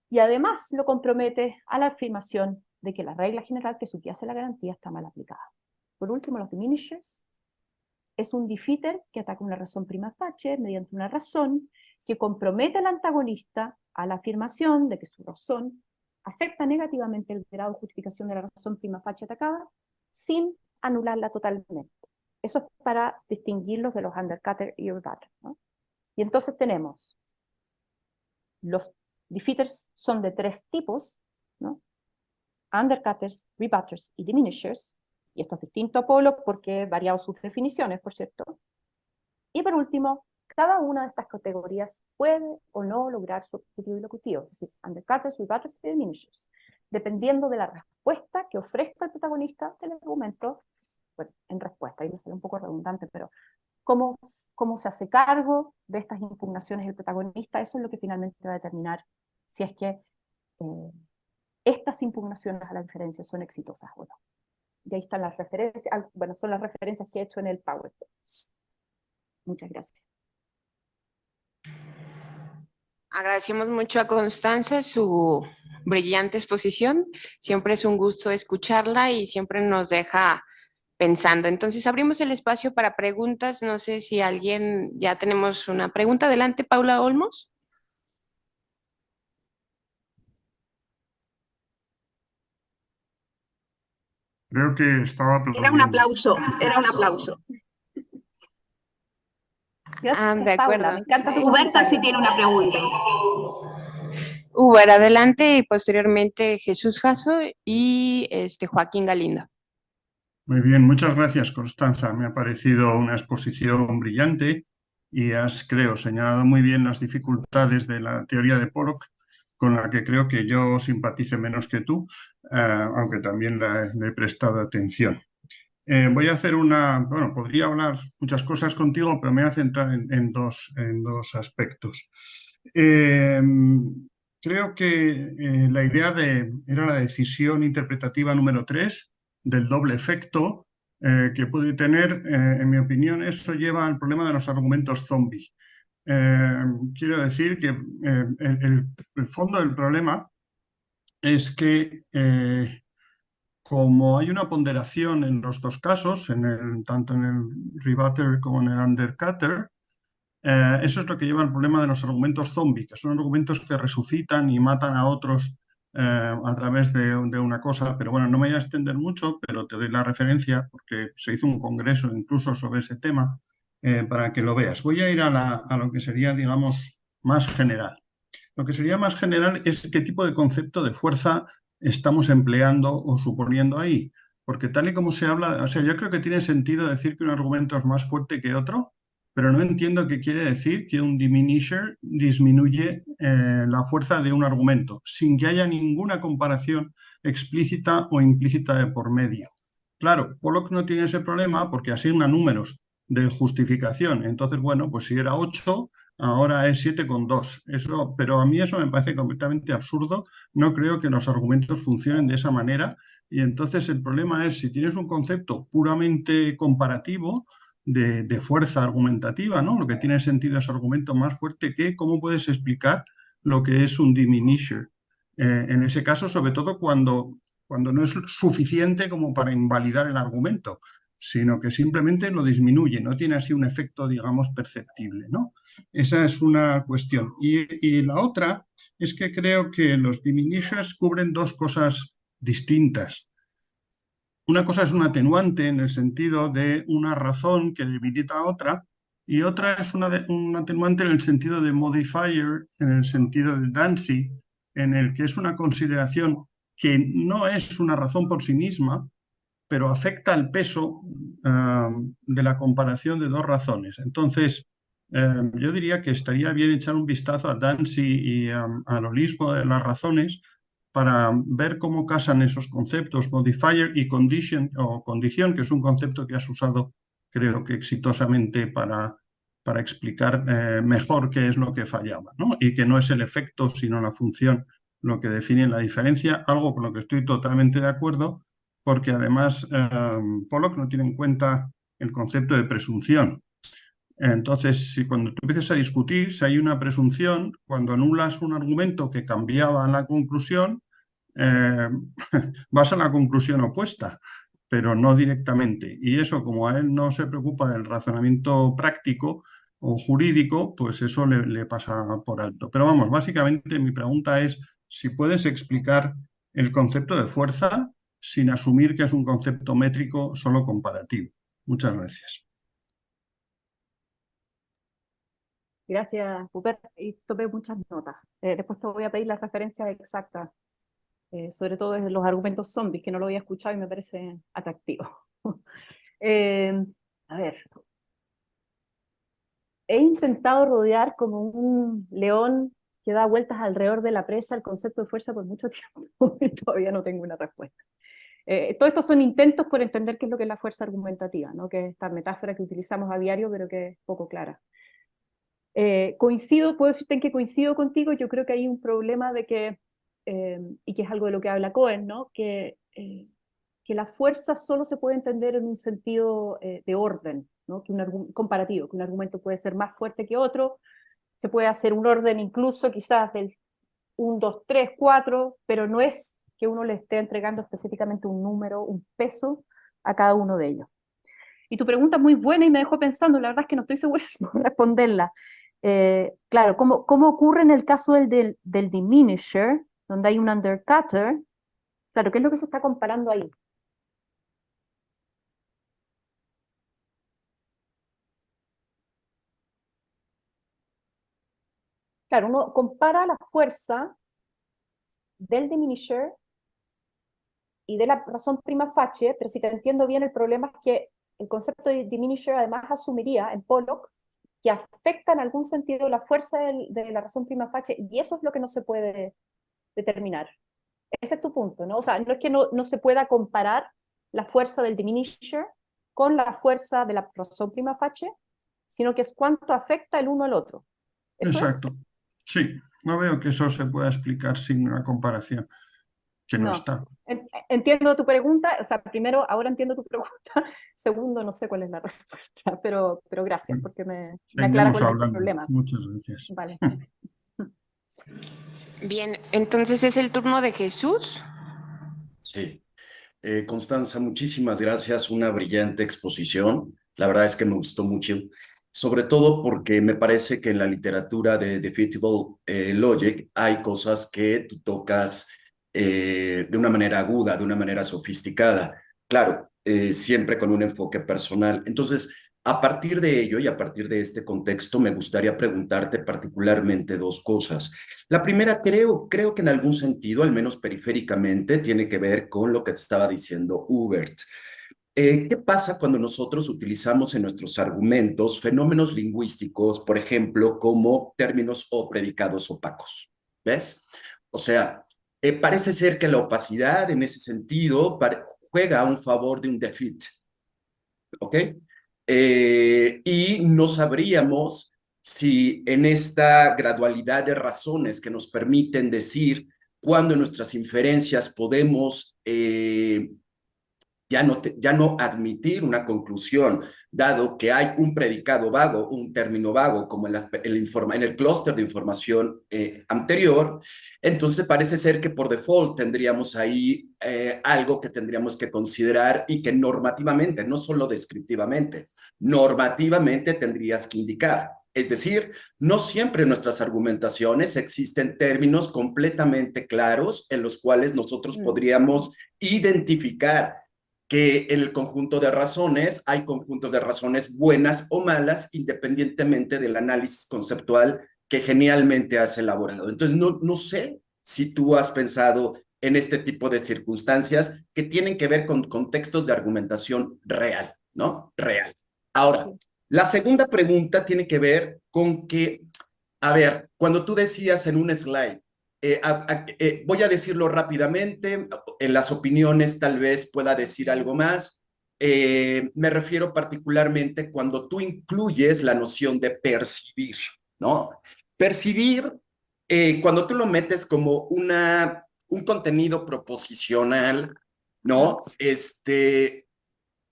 Speaker 2: y además lo compromete a la afirmación de que la regla general que subyace la garantía está mal aplicada. Por último, los diminishers. Es un defeater que ataca una razón prima facie mediante una razón que compromete al antagonista a la afirmación de que su razón afecta negativamente el grado de justificación de la razón prima facie atacada sin anularla totalmente. Eso es para distinguirlos de los undercutter y rebutter, ¿no? Y entonces tenemos, los defeaters son de tres tipos, ¿no? Undercutters, rebutters y diminishers, y esto es distinto a Pollock porque he variado sus definiciones, por cierto. Y por último, cada una de estas categorías puede o no lograr su objetivo ilocutivo, es decir, undercutters, rebutters y diminishers, dependiendo de la respuesta que ofrezca el protagonista del argumento, bueno, en respuesta, ahí me sale un poco redundante, pero cómo se hace cargo de estas impugnaciones el protagonista, eso es lo que finalmente va a determinar si es que estas impugnaciones a la diferencia son exitosas o no. Y ahí están las referencias, bueno, son las referencias que he hecho en el PowerPoint. Muchas gracias.
Speaker 1: Agradecemos mucho a Constanza su brillante exposición. Siempre es un gusto escucharla y siempre nos deja pensando. Entonces, abrimos el espacio para preguntas. No sé si alguien, ya tenemos una pregunta. Adelante, Paula Olmos.
Speaker 3: Creo que estaba
Speaker 4: Era un aplauso, era un aplauso.
Speaker 2: Gracias,
Speaker 1: de acuerdo.
Speaker 2: Paula, me encanta tu
Speaker 4: Huberta sí tiene una pregunta.
Speaker 1: Uber, adelante, y posteriormente Jesús Jasso y Joaquín Galindo.
Speaker 3: Muy bien, muchas gracias, Constanza. Me ha parecido una exposición brillante y has, creo, señalado muy bien las dificultades de la teoría de Pollock, con la que creo que yo simpatice menos que tú, aunque también le he prestado atención. Voy a hacer bueno, podría hablar muchas cosas contigo, pero me voy a centrar en dos aspectos. Creo que la idea era la decisión interpretativa número 3 del doble efecto que puede tener, en mi opinión, eso lleva al problema de los argumentos zombie. Quiero decir que el fondo del problema es que como hay una ponderación en los dos casos, tanto en el rebutter como en el undercutter, Eso es lo que lleva al problema de los argumentos zombie, que son argumentos que resucitan y matan a otros a través de una cosa. Pero bueno, no me voy a extender mucho, pero te doy la referencia porque se hizo un congreso incluso sobre ese tema para que lo veas. Voy a ir a lo que sería, digamos, más general. Lo que sería más general es qué tipo de concepto de fuerza estamos empleando o suponiendo ahí. Porque tal y como se habla, o sea, yo creo que tiene sentido decir que un argumento es más fuerte que otro, pero no entiendo qué quiere decir que un diminisher disminuye la fuerza de un argumento sin que haya ninguna comparación explícita o implícita de por medio. Claro, Pollock no tiene ese problema porque asigna números de justificación. Entonces, bueno, pues si era 8, ahora es 7,2. Eso, pero a mí eso me parece completamente absurdo. No creo que los argumentos funcionen de esa manera. Y entonces el problema es si tienes un concepto puramente comparativo de fuerza argumentativa, ¿no? Lo que tiene sentido es argumento más fuerte que cómo puedes explicar lo que es un diminisher. En ese caso, sobre todo cuando no es suficiente como para invalidar el argumento, sino que simplemente lo disminuye, no tiene así un efecto, digamos, perceptible, ¿no? Esa es una cuestión. Y la otra es que creo que los diminishers cubren dos cosas distintas. Una cosa es un atenuante en el sentido de una razón que debilita a otra, y otra es un atenuante en el sentido de modifier, en el sentido de Dancy, en el que es una consideración que no es una razón por sí misma, pero afecta al peso de la comparación de dos razones. Entonces, yo diría que estaría bien echar un vistazo a Dancy y al holismo de las razones para ver cómo casan esos conceptos, modifier y condition, o condición, que es un concepto que has usado, creo que exitosamente, para explicar mejor qué es lo que fallaba, ¿no? Y que no es el efecto, sino la función, lo que define la diferencia, algo con lo que estoy totalmente de acuerdo, porque además Pollock no tiene en cuenta el concepto de presunción. Entonces, si cuando tú empiezas a discutir, si hay una presunción, cuando anulas un argumento que cambiaba la conclusión, vas a la conclusión opuesta, pero no directamente. Y eso, como a él no se preocupa del razonamiento práctico o jurídico, pues eso le pasa por alto. Pero vamos, básicamente mi pregunta es si puedes explicar el concepto de fuerza sin asumir que es un concepto métrico solo comparativo. Muchas gracias.
Speaker 2: Gracias, Rupert. Y tomé muchas notas. Después te voy a pedir las referencias exactas, sobre todo desde los argumentos zombies, que no lo había escuchado y me parece atractivo. A ver. He intentado rodear como un león que da vueltas alrededor de la presa el concepto de fuerza por mucho tiempo y todavía no tengo una respuesta. Todos estos son intentos por entender qué es lo que es la fuerza argumentativa, ¿no? Que es esta metáfora que utilizamos a diario, pero que es poco clara. Puedo decirte en que coincido contigo. Yo creo que hay un problema de que, y que es algo de lo que habla Cohen, ¿no? Que la fuerza solo se puede entender en un sentido de orden, ¿no? Que comparativo, que un argumento puede ser más fuerte que otro, se puede hacer un orden incluso quizás del 1, 2, 3, 4, pero no es que uno le esté entregando específicamente un número, un peso a cada uno de ellos. Y tu pregunta es muy buena y me dejó pensando, la verdad es que no estoy segura si puedo responderla. Claro, ¿cómo ocurre en el caso del diminisher, donde hay un undercutter? Claro, ¿qué es lo que se está comparando ahí? Claro, uno compara la fuerza del diminisher y de la razón prima facie, pero si te entiendo bien, el problema es que el concepto de diminisher además asumiría en Pollock que afecta en algún sentido la fuerza de la razón prima facie, y eso es lo que no se puede determinar. Ese es tu punto, ¿no? O sea, no es que no se pueda comparar la fuerza del diminisher con la fuerza de la razón prima facie, sino que es cuánto afecta el uno al otro. ¿Eso
Speaker 3: Exacto.
Speaker 2: es?
Speaker 3: Sí, no veo que eso se pueda explicar sin una comparación, que no está.
Speaker 2: Entiendo tu pregunta, o sea, primero, ahora entiendo tu pregunta, segundo, no sé cuál es la respuesta, pero gracias, porque me aclara cuál es el problema.
Speaker 3: Muchas gracias.
Speaker 2: Vale.
Speaker 1: Bien, entonces es el turno de Jesús.
Speaker 5: Sí. Constanza, muchísimas gracias, una brillante exposición. La verdad es que me gustó mucho. sobre todo porque me parece que en la literatura de Defeatable Logic hay cosas que tú tocas de una manera aguda, de una manera sofisticada, claro, siempre con un enfoque personal. Entonces, a partir de ello y a partir de este contexto, me gustaría preguntarte particularmente dos cosas. La primera, creo que en algún sentido, al menos periféricamente, tiene que ver con lo que te estaba diciendo Hubert. ¿Qué pasa cuando nosotros utilizamos en nuestros argumentos fenómenos lingüísticos, por ejemplo, como términos o predicados opacos? ¿Ves? O sea, parece ser que la opacidad en ese sentido juega a un favor de un defeat, ¿ok? Y no sabríamos si en esta gradualidad de razones que nos permiten decir cuándo en nuestras inferencias podemos ya no admitir una conclusión, dado que hay un predicado vago, un término vago, como en el clúster de información anterior, entonces parece ser que por default tendríamos ahí algo que tendríamos que considerar y que normativamente, no solo descriptivamente, normativamente tendrías que indicar. Es decir, no siempre en nuestras argumentaciones existen términos completamente claros en los cuales nosotros podríamos identificar que en el conjunto de razones hay conjuntos de razones buenas o malas, independientemente del análisis conceptual que genialmente has elaborado. Entonces, no sé si tú has pensado en este tipo de circunstancias que tienen que ver con contextos de argumentación real, ¿no? Real. Ahora, la segunda pregunta tiene que ver con que, a ver, cuando tú decías en un slide, voy a decirlo rápidamente, en las opiniones tal vez pueda decir algo más. Me refiero particularmente cuando tú incluyes la noción de percibir, ¿no? Percibir, cuando tú lo metes como un contenido proposicional, ¿no?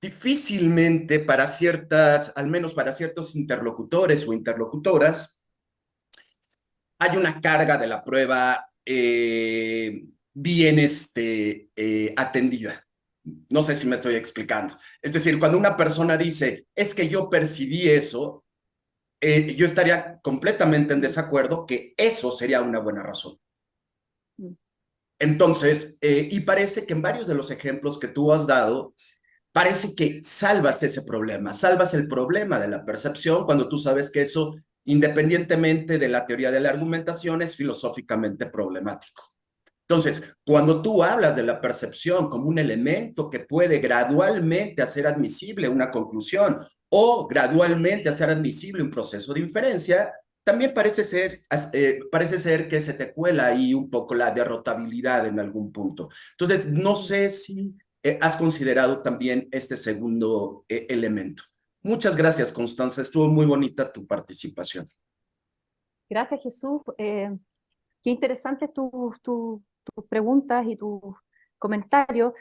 Speaker 5: Difícilmente para al menos para ciertos interlocutores o interlocutoras, hay una carga de la prueba bien atendida. No sé si me estoy explicando. Es decir, cuando una persona dice, es que yo percibí eso, yo estaría completamente en desacuerdo que eso sería una buena razón. Entonces, y parece que en varios de los ejemplos que tú has dado, parece que salvas ese problema, salvas el problema de la percepción cuando tú sabes que eso, independientemente de la teoría de la argumentación, es filosóficamente problemático. Entonces, cuando tú hablas de la percepción como un elemento que puede gradualmente hacer admisible una conclusión o gradualmente hacer admisible un proceso de inferencia, también parece ser que se te cuela ahí un poco la derrotabilidad en algún punto. Entonces, no sé si has considerado también este segundo elemento. Muchas gracias, Constanza. Estuvo muy bonita tu participación.
Speaker 2: Gracias, Jesús. Qué interesantes tus preguntas y tus comentarios.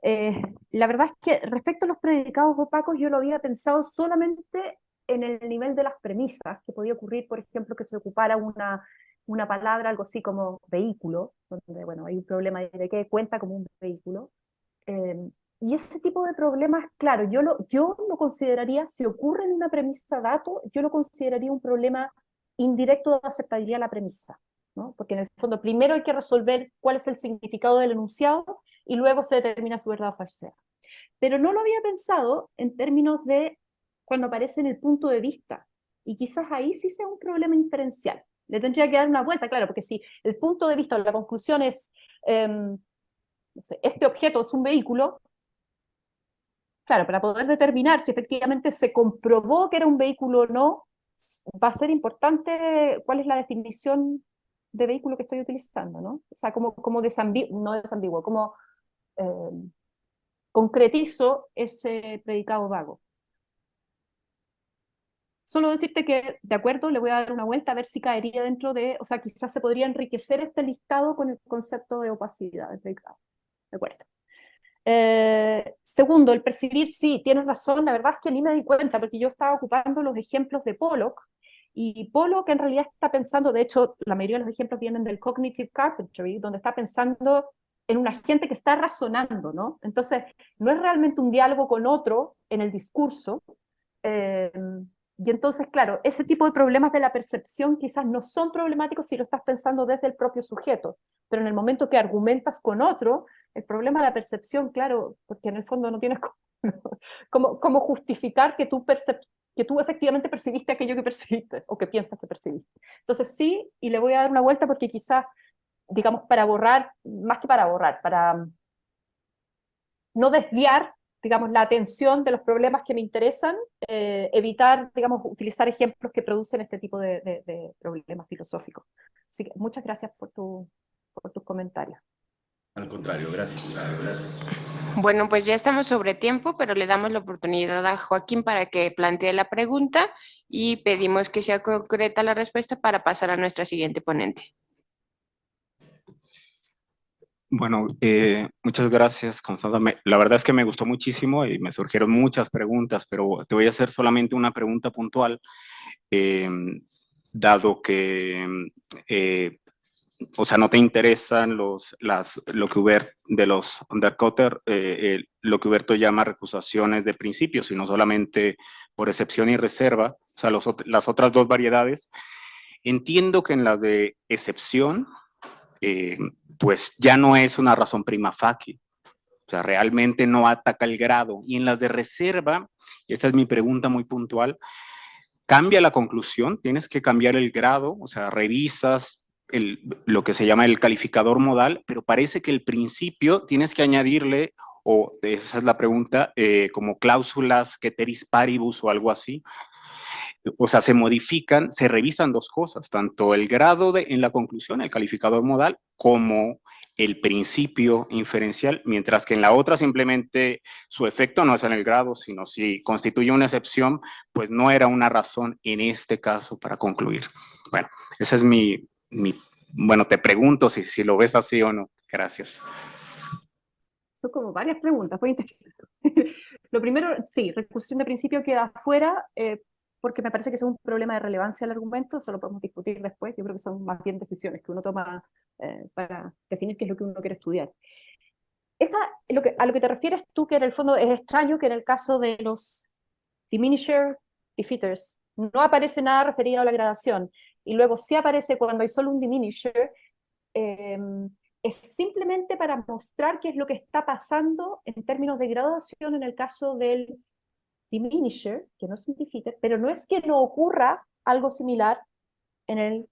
Speaker 2: La verdad es que respecto a los predicados opacos, yo lo había pensado solamente en el nivel de las premisas, que podía ocurrir, por ejemplo, que se ocupara una palabra, algo así como vehículo, donde, bueno, hay un problema de qué cuenta como un vehículo. Y ese tipo de problemas, claro, yo lo consideraría, si ocurre en una premisa dato, yo lo consideraría un problema indirecto de aceptabilidad de la premisa, ¿no? Porque en el fondo primero hay que resolver cuál es el significado del enunciado y luego se determina su verdad o falsedad. Pero no lo había pensado en términos de cuando aparece en el punto de vista, y quizás ahí sí sea un problema inferencial. Le tendría que dar una vuelta, claro, porque si el punto de vista o la conclusión es, no sé, este objeto es un vehículo, claro, para poder determinar si efectivamente se comprobó que era un vehículo o no, va a ser importante cuál es la definición de vehículo que estoy utilizando, ¿no? O sea, como no desambiguo, como concretizo ese predicado vago. Solo decirte que, de acuerdo, le voy a dar una vuelta a ver si caería dentro de, o sea, quizás se podría enriquecer este listado con el concepto de opacidad del predicado. De acuerdo. Segundo, el percibir, sí, tienes razón, la verdad es que ni me di cuenta, porque yo estaba ocupando los ejemplos de Pollock, y Pollock en realidad está pensando, de hecho, la mayoría de los ejemplos vienen del Cognitive Carpentry, donde está pensando en un agente que está razonando, ¿no? Entonces, no es realmente un diálogo con otro en el discurso, Y entonces, claro, ese tipo de problemas de la percepción quizás no son problemáticos si lo estás pensando desde el propio sujeto, pero en el momento que argumentas con otro, el problema de la percepción, claro, porque en el fondo no tienes cómo justificar que que tú efectivamente percibiste aquello que percibiste, o que piensas que percibiste. Entonces sí, y le voy a dar una vuelta porque quizás, digamos, para borrar, más que para borrar, para no desviar, digamos, la atención de los problemas que me interesan, evitar, digamos, utilizar ejemplos que producen este tipo de problemas filosóficos. Así que muchas gracias por tus comentarios.
Speaker 5: Al contrario, gracias. Gracias.
Speaker 1: Bueno, pues ya estamos sobre tiempo, pero le damos la oportunidad a Joaquín para que plantee la pregunta y pedimos que sea concreta la respuesta para pasar a nuestra siguiente ponente.
Speaker 6: Bueno, muchas gracias, Constanza. La verdad es que me gustó muchísimo y me surgieron muchas preguntas, pero te voy a hacer solamente una pregunta puntual, dado que, o sea, no te interesan lo que de los Undercutter, lo que Huberto llama recusaciones de principios, sino solamente por excepción y reserva, o sea, las otras dos variedades. Entiendo que en la de excepción, pues ya no es una razón prima facie, o sea, realmente no ataca el grado. Y en las de reserva, y esta es mi pregunta muy puntual, cambia la conclusión, tienes que cambiar el grado, o sea, revisas lo que se llama el calificador modal, pero parece que el principio tienes que añadirle, o esa es la pregunta, como cláusulas ceteris paribus o algo así. O sea, se modifican, se revisan dos cosas, tanto el grado en la conclusión, el calificador modal, como el principio inferencial, mientras que en la otra simplemente su efecto no es en el grado, sino si constituye una excepción, pues no era una razón en este caso para concluir. Bueno, esa es bueno, te pregunto si lo ves así o no. Gracias.
Speaker 2: Son como varias preguntas, voy a intentar. Lo primero, sí, recursión de principio queda afuera, porque me parece que es un problema de relevancia del argumento, eso lo podemos discutir después, yo creo que son más bien decisiones que uno toma para definir qué es lo que uno quiere estudiar. A lo que te refieres tú, que en el fondo es extraño que en el caso de los diminisher defeaters no aparece nada referido a la gradación, y luego sí aparece cuando hay solo un diminisher, es simplemente para mostrar qué es lo que está pasando en términos de graduación en el caso del diminisher, que no es un defeater, pero no es que no ocurra algo similar en el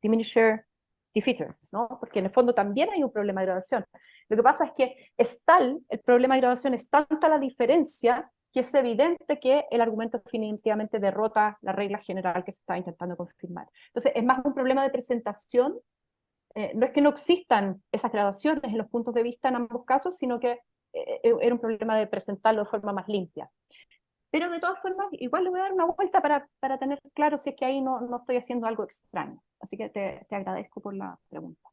Speaker 2: diminisher defeater, ¿no? Porque en el fondo también hay un problema de graduación. Lo que pasa es que el problema de graduación es tanta la diferencia que es evidente que el argumento definitivamente derrota la regla general que se está intentando confirmar. Entonces, es más un problema de presentación. No es que no existan esas graduaciones en los puntos de vista en ambos casos, sino que era un problema de presentarlo de forma más limpia. Pero de todas formas, igual le voy a dar una vuelta para tener claro si es que ahí no estoy haciendo algo extraño. Así que te agradezco por la pregunta.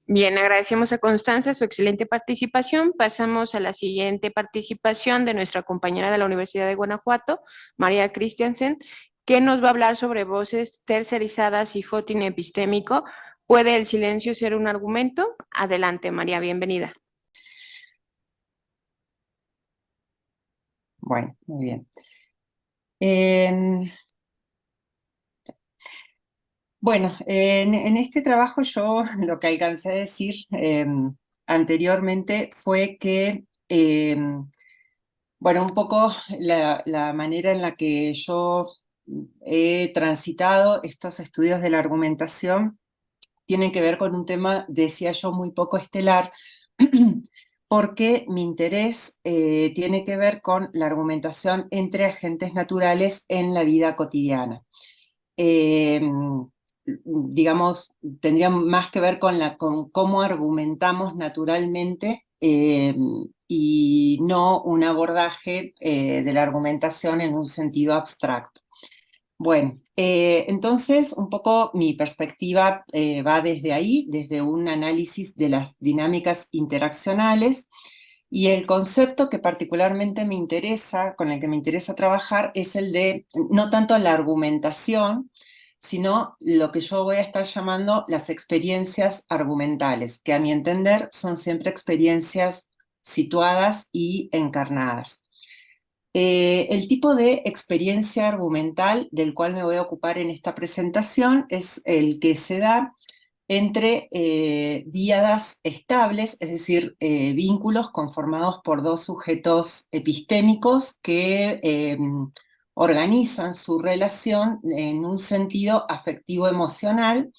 Speaker 1: Bien, agradecemos a Constanza su excelente participación. Pasamos a la siguiente participación de nuestra compañera de la Universidad de Guanajuato, María Christiansen, que nos va a hablar sobre voces tercerizadas y footing epistémico. ¿Puede el silencio ser un argumento? Adelante, María, bienvenida.
Speaker 7: Bueno, muy bien. Bueno, en este trabajo yo lo que alcancé a decir anteriormente fue que, bueno, un poco la manera en la que yo he transitado estos estudios de la argumentación tienen que ver con un tema, decía yo, muy poco estelar, porque mi interés tiene que ver con la argumentación entre agentes naturales en la vida cotidiana. Digamos, tendría más que ver con cómo argumentamos naturalmente y no un abordaje de la argumentación en un sentido abstracto. Bueno, entonces un poco mi perspectiva va desde ahí, desde un análisis de las dinámicas interaccionales, y el concepto que particularmente me interesa, con el que me interesa trabajar, es el de no tanto la argumentación, sino lo que yo voy a estar llamando las experiencias argumentales, que a mi entender son siempre experiencias situadas y encarnadas. El tipo de experiencia argumental del cual me voy a ocupar en esta presentación es el que se da entre díadas estables, es decir, vínculos conformados por dos sujetos epistémicos que organizan su relación en un sentido afectivo-emocional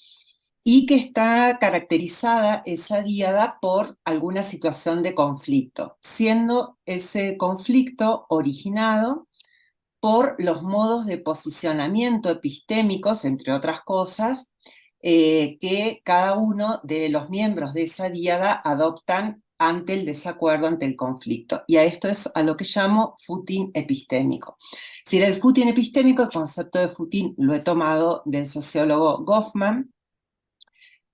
Speaker 7: y que está caracterizada esa díada por alguna situación de conflicto, siendo ese conflicto originado por los modos de posicionamiento epistémicos, entre otras cosas, que cada uno de los miembros de esa díada adoptan ante el desacuerdo, ante el conflicto. Y a esto es a lo que llamo footing epistémico. Si era el footing epistémico, el concepto de footing lo he tomado del sociólogo Goffman,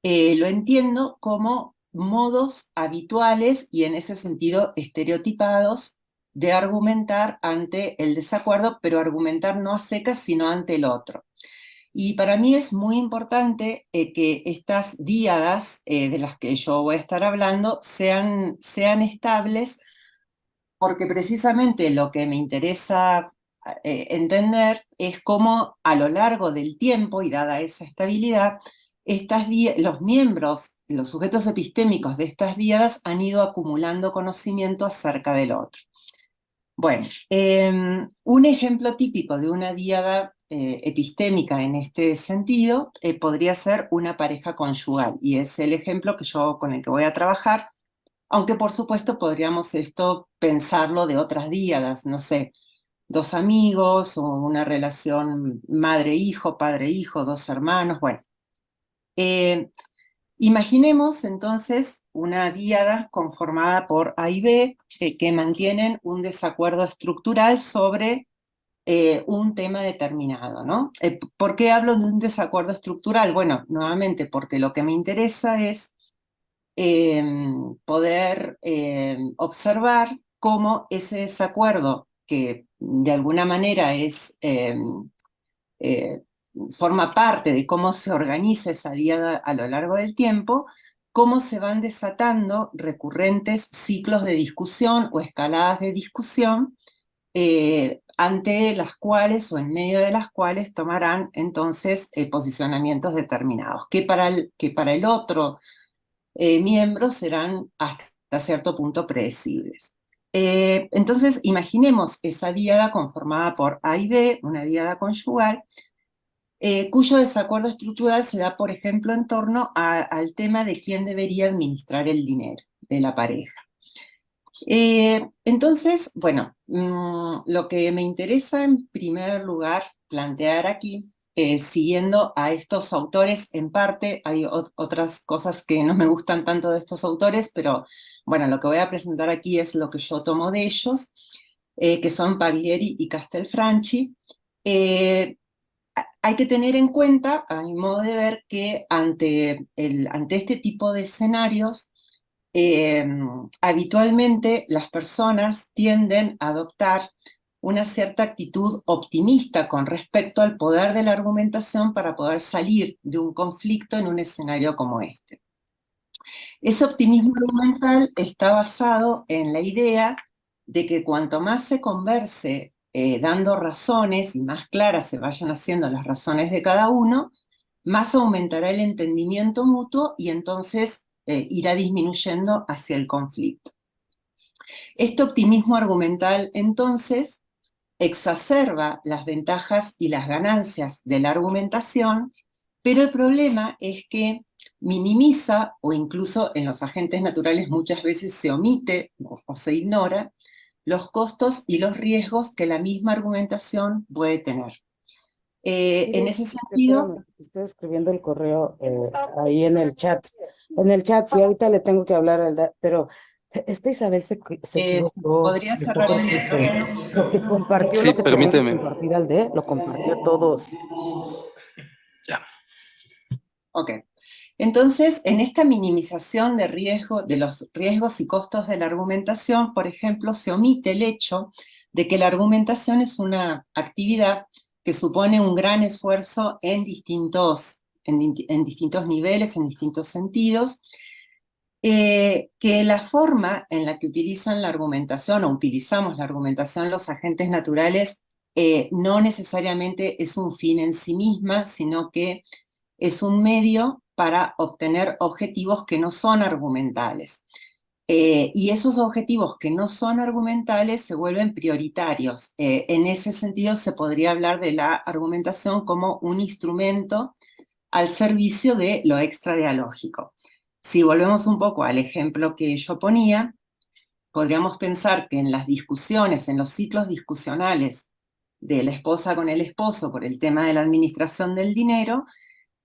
Speaker 7: lo entiendo como modos habituales y en ese sentido estereotipados de argumentar ante el desacuerdo, pero argumentar no a secas, sino ante el otro. Y para mí es muy importante que estas díadas de las que yo voy a estar hablando sean estables, porque precisamente lo que me interesa entender es cómo a lo largo del tiempo, y dada esa estabilidad, los miembros, los sujetos epistémicos de estas díadas han ido acumulando conocimiento acerca del otro. Bueno, un ejemplo típico de una díada epistémica en este sentido podría ser una pareja conyugal, y es el ejemplo con el que voy a trabajar, aunque por supuesto podríamos esto pensarlo de otras díadas, no sé, dos amigos o una relación madre-hijo, padre-hijo, dos hermanos, bueno. Imaginemos entonces una díada conformada por A y B que mantienen un desacuerdo estructural sobre un tema determinado, ¿no? ¿Por qué hablo de un desacuerdo estructural? Bueno, nuevamente porque lo que me interesa es poder observar cómo ese desacuerdo, que de alguna manera forma parte de cómo se organiza esa díada a lo largo del tiempo, cómo se van desatando recurrentes ciclos de discusión o escaladas de discusión ante las cuales o en medio de las cuales tomarán entonces posicionamientos determinados, que para el otro miembros serán hasta cierto punto predecibles. Entonces imaginemos esa díada conformada por A y B, una díada conyugal, cuyo desacuerdo estructural se da, por ejemplo, en torno al tema de quién debería administrar el dinero de la pareja. Entonces, bueno, lo que me interesa en primer lugar plantear aquí, siguiendo a estos autores, en parte hay otras cosas que no me gustan tanto de estos autores, pero bueno, lo que voy a presentar aquí es lo que yo tomo de ellos, que son Paglieri y Castelfranchi. Hay que tener en cuenta, a mi modo de ver, que ante este tipo de escenarios, habitualmente las personas tienden a adoptar una cierta actitud optimista con respecto al poder de la argumentación para poder salir de un conflicto en un escenario como este. Ese optimismo argumental está basado en la idea de que cuanto más se converse dando razones y más claras se vayan haciendo las razones de cada uno, más aumentará el entendimiento mutuo y entonces irá disminuyendo hacia el conflicto. Este optimismo argumental, entonces, exacerba las ventajas y las ganancias de la argumentación, pero el problema es que minimiza, o incluso en los agentes naturales muchas veces se omite o se ignora, los costos y los riesgos que la misma argumentación puede tener. En ese sentido...
Speaker 8: Estoy escribiendo el correo ahí en el chat. Y ahorita le tengo que hablar, pero esta Isabel se equivocó.
Speaker 7: ¿Podría cerrar el micrófono?
Speaker 8: Lo que compartió,
Speaker 6: Sí,
Speaker 8: lo que
Speaker 6: permíteme.
Speaker 8: tenía que compartir al D, lo compartió a todos.
Speaker 6: Ya.
Speaker 7: Ok. Entonces, en esta minimización de los riesgos y costos de la argumentación, por ejemplo, se omite el hecho de que la argumentación es una actividad que supone un gran esfuerzo en distintos niveles, en distintos sentidos, que la forma en la que utilizan la argumentación o utilizamos la argumentación los agentes naturales no necesariamente es un fin en sí misma, sino que es un medio para obtener objetivos que no son argumentales. Y esos objetivos que no son argumentales se vuelven prioritarios. En ese sentido se podría hablar de la argumentación como un instrumento al servicio de lo extradialógico. Si volvemos un poco al ejemplo que yo ponía, podríamos pensar que en las discusiones, en los ciclos discusionales de la esposa con el esposo por el tema de la administración del dinero,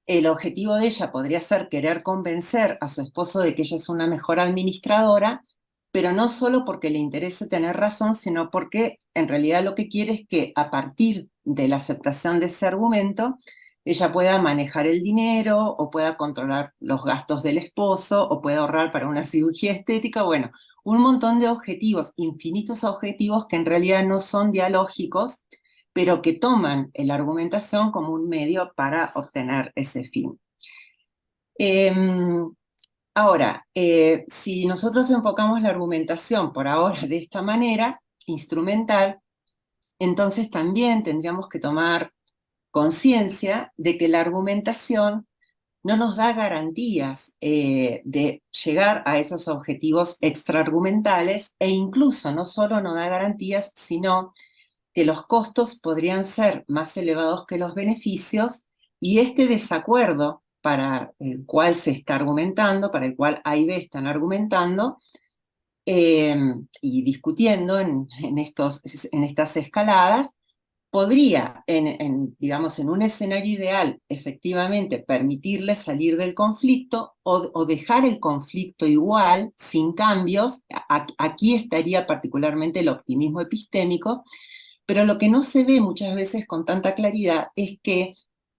Speaker 7: el objetivo de ella podría ser querer convencer a su esposo de que ella es una mejor administradora, pero no solo porque le interese tener razón, sino porque en realidad lo que quiere es que a partir de la aceptación de ese argumento, ella pueda manejar el dinero, o pueda controlar los gastos del esposo, o pueda ahorrar para una cirugía estética, bueno, un montón de objetivos, infinitos objetivos que en realidad no son dialógicos, pero que toman la argumentación como un medio para obtener ese fin. Ahora, si nosotros enfocamos la argumentación por ahora de esta manera, instrumental, entonces también tendríamos que tomar conciencia de que la argumentación no nos da garantías de llegar a esos objetivos extraargumentales, e incluso no solo no da garantías, sino que los costos podrían ser más elevados que los beneficios, y este desacuerdo para el cual se está argumentando, para el cual A y B están argumentando y discutiendo en estas escaladas, podría, digamos, en un escenario ideal, efectivamente permitirle salir del conflicto o dejar el conflicto igual, sin cambios. Aquí estaría particularmente el optimismo epistémico, pero lo que no se ve muchas veces con tanta claridad es que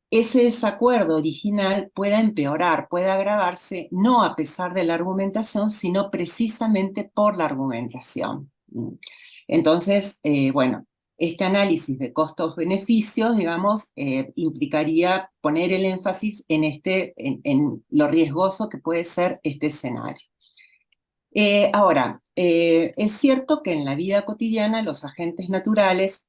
Speaker 7: ese desacuerdo original pueda empeorar, pueda agravarse, no a pesar de la argumentación, sino precisamente por la argumentación. Entonces, bueno, este análisis de costos-beneficios, digamos, implicaría poner el énfasis en lo riesgoso que puede ser este escenario. Ahora, es cierto que en la vida cotidiana los agentes naturales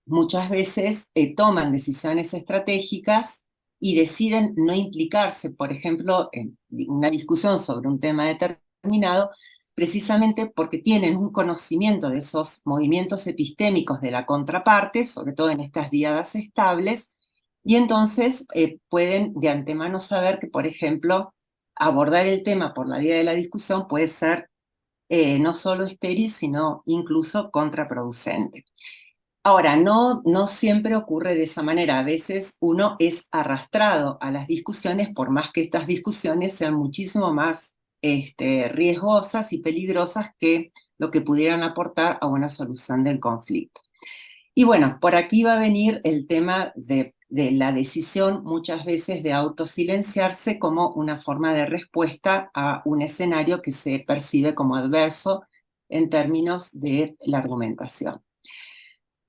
Speaker 7: muchas veces toman decisiones estratégicas y deciden no implicarse, por ejemplo, en una discusión sobre un tema determinado, precisamente porque tienen un conocimiento de esos movimientos epistémicos de la contraparte, sobre todo en estas díadas estables, y entonces pueden de antemano saber que, por ejemplo, abordar el tema por la vía de la discusión puede ser no solo estéril, sino incluso contraproducente. Ahora, no siempre ocurre de esa manera. A veces uno es arrastrado a las discusiones, por más que estas discusiones sean muchísimo más riesgosas y peligrosas que lo que pudieran aportar a una solución del conflicto. Y bueno, por aquí va a venir el tema de la decisión muchas veces de autosilenciarse como una forma de respuesta a un escenario que se percibe como adverso en términos de la argumentación.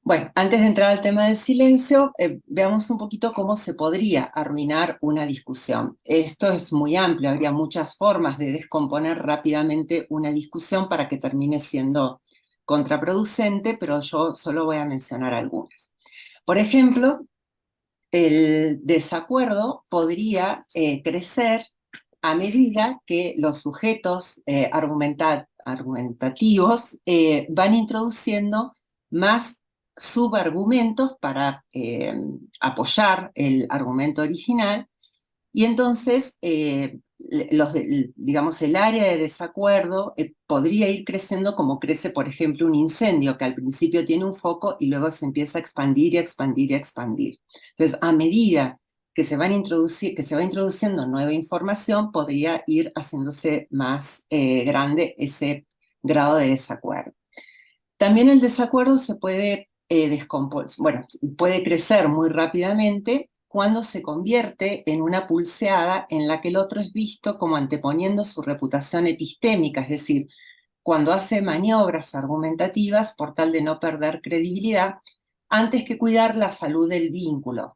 Speaker 7: Bueno, antes de entrar al tema del silencio, veamos un poquito cómo se podría arruinar una discusión. Esto es muy amplio, habría muchas formas de descomponer rápidamente una discusión para que termine siendo contraproducente, pero yo solo voy a mencionar algunas. Por ejemplo, el desacuerdo podría crecer a medida que los sujetos argumentativos van introduciendo más subargumentos para apoyar el argumento original, y entonces digamos, el área de desacuerdo podría ir creciendo como crece, por ejemplo, un incendio, que al principio tiene un foco y luego se empieza a expandir y a expandir y a expandir. Entonces, a medida que se va introduciendo nueva información, podría ir haciéndose más grande ese grado de desacuerdo. También el desacuerdo se puede puede crecer muy rápidamente cuando se convierte en una pulseada en la que el otro es visto como anteponiendo su reputación epistémica, es decir, cuando hace maniobras argumentativas por tal de no perder credibilidad, antes que cuidar la salud del vínculo.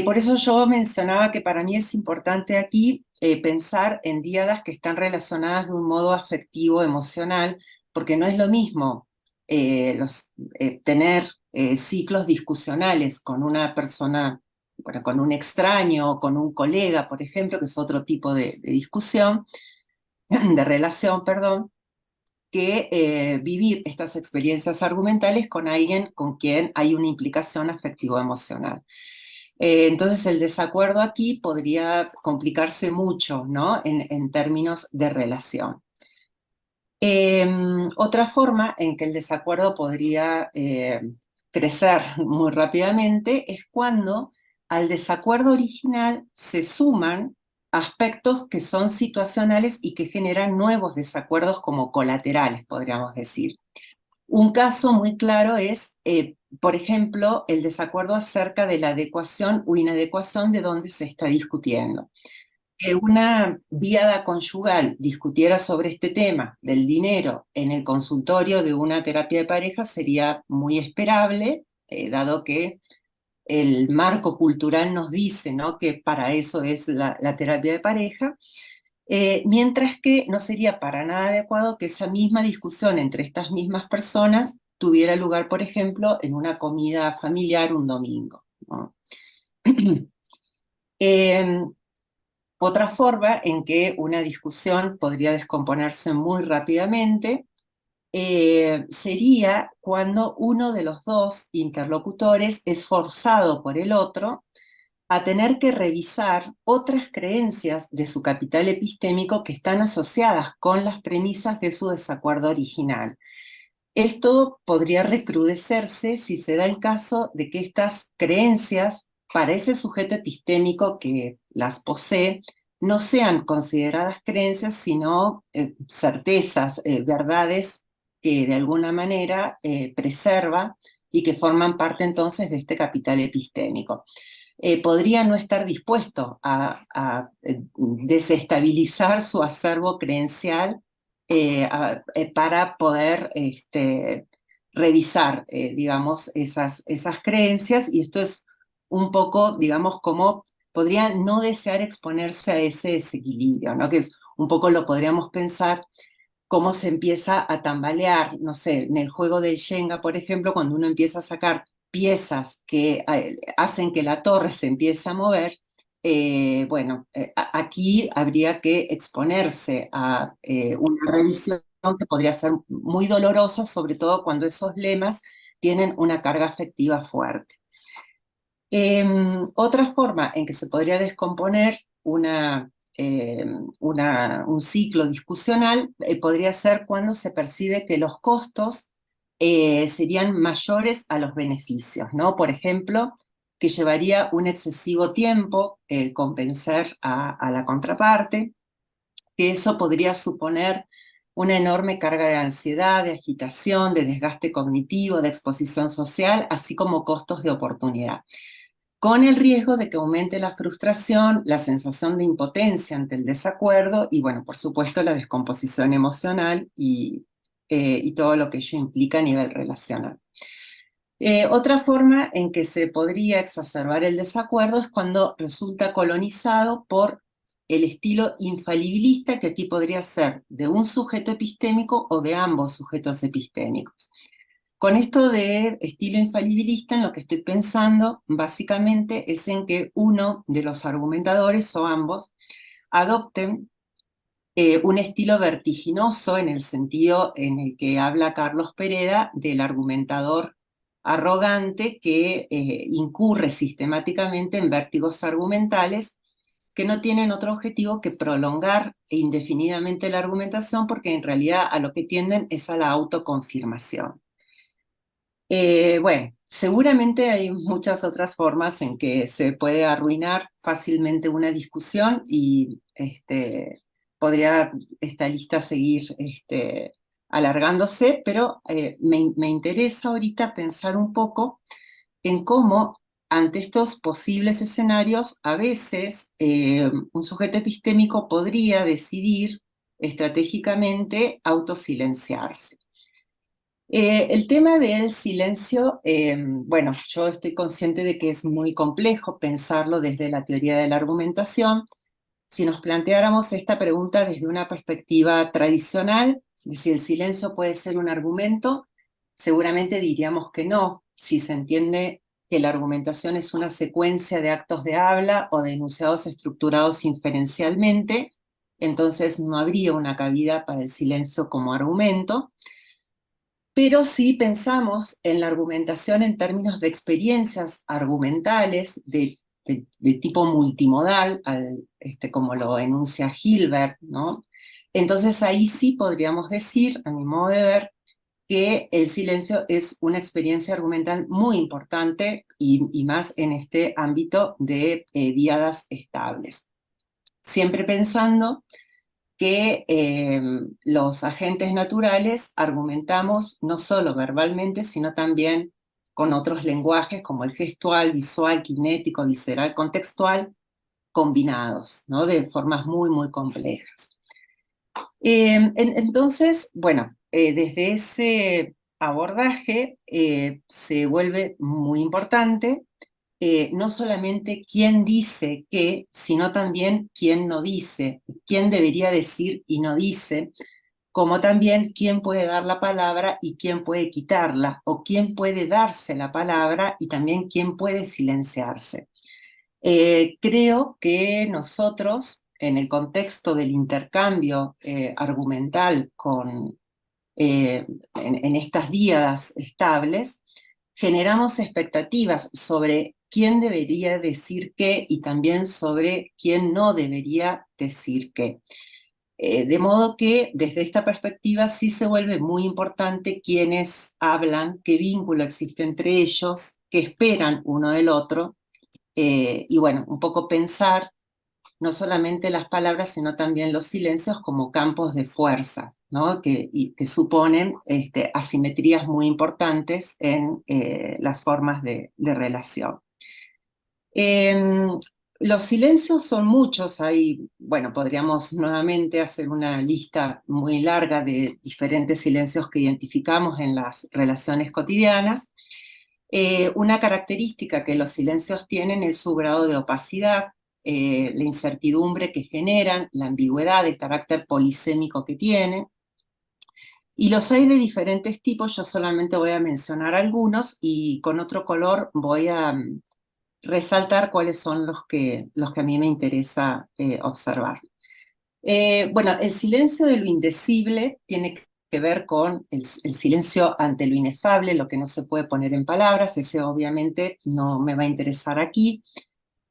Speaker 7: Por eso yo mencionaba que para mí es importante aquí pensar en díadas que están relacionadas de un modo afectivo, emocional, porque no es lo mismo tener ciclos discusionales con una persona, bueno, con un extraño o con un colega, por ejemplo, que es otro tipo de discusión, de relación, perdón, que vivir estas experiencias argumentales con alguien con quien hay una implicación afectivo-emocional. Entonces el desacuerdo aquí podría complicarse mucho, ¿no? En términos de relación. Otra forma en que el desacuerdo podría crecer muy rápidamente es cuando al desacuerdo original se suman aspectos que son situacionales y que generan nuevos desacuerdos como colaterales, podríamos decir. Un caso muy claro es, por ejemplo, el desacuerdo acerca de la adecuación o inadecuación de donde se está discutiendo. Que una diada conyugal discutiera sobre este tema del dinero en el consultorio de una terapia de pareja sería muy esperable, dado que el marco cultural nos dice, ¿no?, que para eso es la terapia de pareja, mientras que no sería para nada adecuado que esa misma discusión entre estas mismas personas tuviera lugar, por ejemplo, en una comida familiar un domingo, ¿no? Otra forma en que una discusión podría descomponerse muy rápidamente sería cuando uno de los dos interlocutores es forzado por el otro a tener que revisar otras creencias de su capital epistémico que están asociadas con las premisas de su desacuerdo original. Esto podría recrudecerse si se da el caso de que estas creencias, para ese sujeto epistémico que las posee, no sean consideradas creencias, sino certezas, verdades que de alguna manera preserva y que forman parte entonces de este capital epistémico. Podría no estar dispuesto a desestabilizar su acervo creencial para poder revisar, digamos, esas creencias, y esto es un poco, digamos, como podría no desear exponerse a ese desequilibrio, ¿no? Que es un poco lo podríamos pensar cómo se empieza a tambalear, no sé, en el juego del Shenga, por ejemplo, cuando uno empieza a sacar piezas que hacen que la torre se empiece a mover, aquí habría que exponerse a una revisión que podría ser muy dolorosa, sobre todo cuando esos lemas tienen una carga afectiva fuerte. Otra forma en que se podría descomponer un ciclo discusional podría ser cuando se percibe que los costos serían mayores a los beneficios, ¿no? Por ejemplo, que llevaría un excesivo tiempo convencer a la contraparte, que eso podría suponer una enorme carga de ansiedad, de agitación, de desgaste cognitivo, de exposición social, así como costos de oportunidad, con el riesgo de que aumente la frustración, la sensación de impotencia ante el desacuerdo y, bueno, por supuesto, la descomposición emocional y todo lo que ello implica a nivel relacional. Otra forma en que se podría exacerbar el desacuerdo es cuando resulta colonizado por el estilo infalibilista, que aquí podría ser de un sujeto epistémico o de ambos sujetos epistémicos. Con esto de estilo infalibilista, en lo que estoy pensando básicamente es en que uno de los argumentadores o ambos adopten un estilo vertiginoso, en el sentido en el que habla Carlos Pereda del argumentador arrogante que incurre sistemáticamente en vértigos argumentales que no tienen otro objetivo que prolongar indefinidamente la argumentación, porque en realidad a lo que tienden es a la autoconfirmación. Bueno, seguramente hay muchas otras formas en que se puede arruinar fácilmente una discusión y podría esta lista seguir alargándose, pero me interesa ahorita pensar un poco en cómo ante estos posibles escenarios a veces un sujeto epistémico podría decidir estratégicamente autosilenciarse. El tema del silencio, bueno, yo estoy consciente de que es muy complejo pensarlo desde la teoría de la argumentación, si nos planteáramos esta pregunta desde una perspectiva tradicional, de si el silencio puede ser un argumento, seguramente diríamos que no, si se entiende que la argumentación es una secuencia de actos de habla o de enunciados estructurados inferencialmente, entonces no habría una cabida para el silencio como argumento. Pero si pensamos en la argumentación en términos de experiencias argumentales de tipo multimodal, como lo enuncia Hilbert, ¿no? Entonces ahí sí podríamos decir, a mi modo de ver, que el silencio es una experiencia argumental muy importante y más en este ámbito de díadas estables. Siempre pensando que los agentes naturales argumentamos no solo verbalmente, sino también con otros lenguajes como el gestual, visual, kinético, visceral, contextual, combinados, ¿no? De formas muy, muy complejas. Entonces, bueno, desde ese abordaje se vuelve muy importante no solamente quién dice qué, sino también quién no dice, quién debería decir y no dice, como también quién puede dar la palabra y quién puede quitarla, o quién puede darse la palabra y también quién puede silenciarse. Creo que nosotros, en el contexto del intercambio argumental en estas díadas estables, generamos expectativas sobre quién debería decir qué y también sobre quién no debería decir qué. De modo que desde esta perspectiva sí se vuelve muy importante quiénes hablan, qué vínculo existe entre ellos, qué esperan uno del otro, y bueno, un poco pensar no solamente las palabras, sino también los silencios como campos de fuerzas, ¿no? que suponen asimetrías muy importantes en las formas de relación. Los silencios son muchos, bueno, podríamos nuevamente hacer una lista muy larga de diferentes silencios que identificamos en las relaciones cotidianas. Una característica que los silencios tienen es su grado de opacidad, la incertidumbre que generan, la ambigüedad, el carácter polisémico que tienen. Y los hay de diferentes tipos, yo solamente voy a mencionar algunos y con otro color voy a resaltar cuáles son los que a mí me interesa observar. Bueno, el silencio de lo indecible tiene que ver con el silencio ante lo inefable, lo que no se puede poner en palabras, ese obviamente no me va a interesar aquí.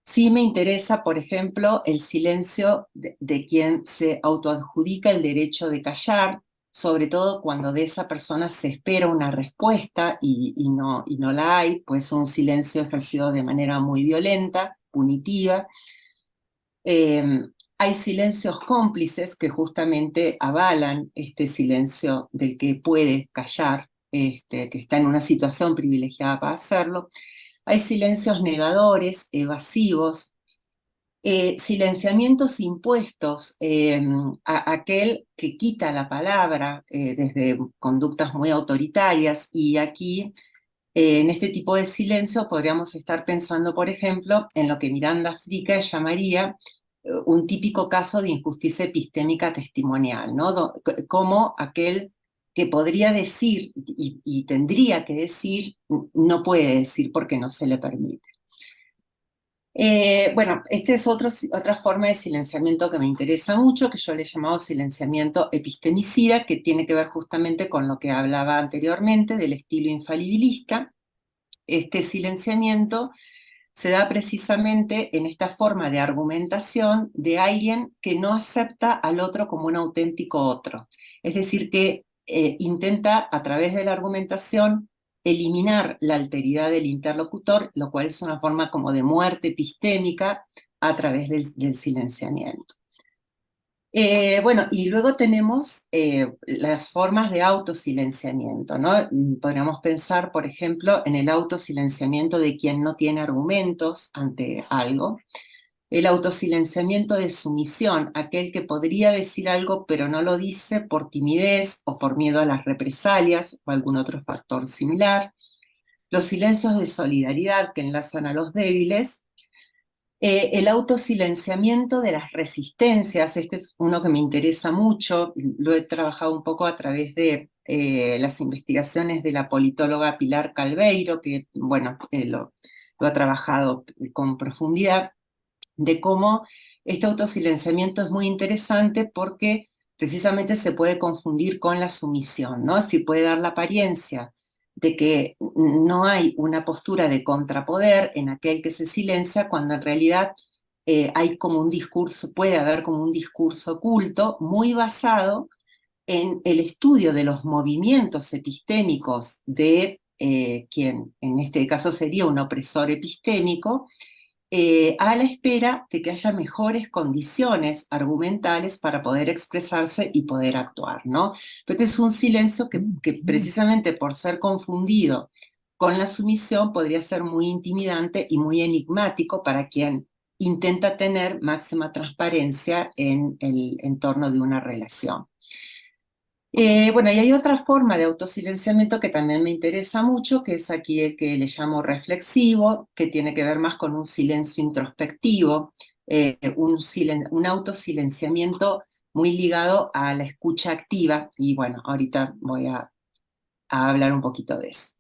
Speaker 7: Sí me interesa, por ejemplo, el silencio de quien se autoadjudica el derecho de callar, sobre todo cuando de esa persona se espera una respuesta y no la hay, pues un silencio ejercido de manera muy violenta, punitiva. Hay silencios cómplices que justamente avalan este silencio del que puede callar, que está en una situación privilegiada para hacerlo. Hay silencios negadores, evasivos, silenciamientos impuestos, a aquel que quita la palabra desde conductas muy autoritarias, y aquí en este tipo de silencio podríamos estar pensando, por ejemplo, en lo que Miranda Fricker llamaría un típico caso de injusticia epistémica testimonial, ¿no? Como aquel que podría decir y tendría que decir, no puede decir porque no se le permite. Bueno, esta es otra forma de silenciamiento que me interesa mucho, que yo le he llamado silenciamiento epistemicida, que tiene que ver justamente con lo que hablaba anteriormente del estilo infalibilista. Este silenciamiento se da precisamente en esta forma de argumentación de alguien que no acepta al otro como un auténtico otro. Es decir, que intenta a través de la argumentación eliminar la alteridad del interlocutor, lo cual es una forma como de muerte epistémica a través del silenciamiento. Bueno, y luego tenemos las formas de autosilenciamiento, ¿no? Podríamos pensar, por ejemplo, en el autosilenciamiento de quien no tiene argumentos ante algo, el autosilenciamiento de sumisión, aquel que podría decir algo pero no lo dice por timidez o por miedo a las represalias o algún otro factor similar, los silencios de solidaridad que enlazan a los débiles, El autosilenciamiento de las resistencias, este es uno que me interesa mucho, lo he trabajado un poco a través de las investigaciones de la politóloga Pilar Calveiro, que bueno, lo ha trabajado con profundidad, de cómo este autosilenciamiento es muy interesante porque precisamente se puede confundir con la sumisión, ¿no? Si puede dar la apariencia de que no hay una postura de contrapoder en aquel que se silencia, cuando en realidad hay como un discurso, puede haber como un discurso oculto muy basado en el estudio de los movimientos epistémicos de quien en este caso sería un opresor epistémico, a la espera de que haya mejores condiciones argumentales para poder expresarse y poder actuar, ¿no? Porque es un silencio que precisamente por ser confundido con la sumisión podría ser muy intimidante y muy enigmático para quien intenta tener máxima transparencia en el entorno de una relación. Bueno, y hay otra forma de autosilenciamiento que también me interesa mucho, que es aquí el que le llamo reflexivo, que tiene que ver más con un silencio introspectivo, un autosilenciamiento muy ligado a la escucha activa, y bueno, ahorita voy a hablar un poquito de eso.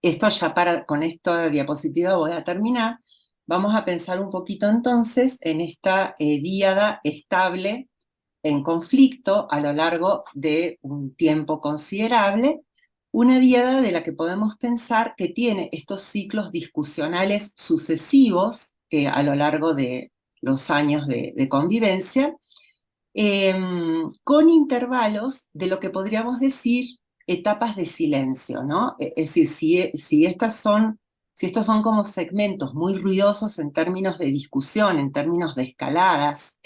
Speaker 7: Esto ya con esta diapositiva voy a terminar. Vamos a pensar un poquito entonces en esta díada estable en conflicto a lo largo de un tiempo considerable, una díada de la que podemos pensar que tiene estos ciclos discusionales sucesivos a lo largo de los años de convivencia, con intervalos de lo que podríamos decir etapas de silencio, ¿no? Es decir, si estos son como segmentos muy ruidosos en términos de discusión, en términos de escaladas,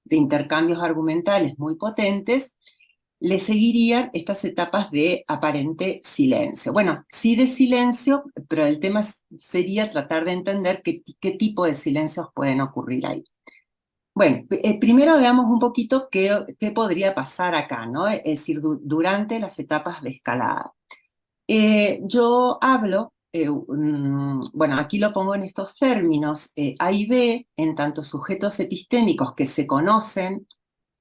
Speaker 7: de intercambios argumentales muy potentes, le seguirían estas etapas de aparente silencio. Bueno, sí de silencio, pero el tema sería tratar de entender qué tipo de silencios pueden ocurrir ahí. Bueno, primero veamos un poquito qué podría pasar acá, ¿no? Es decir, durante las etapas de escalada. Yo hablo, bueno, aquí lo pongo en estos términos, A y B, en tanto sujetos epistémicos que se conocen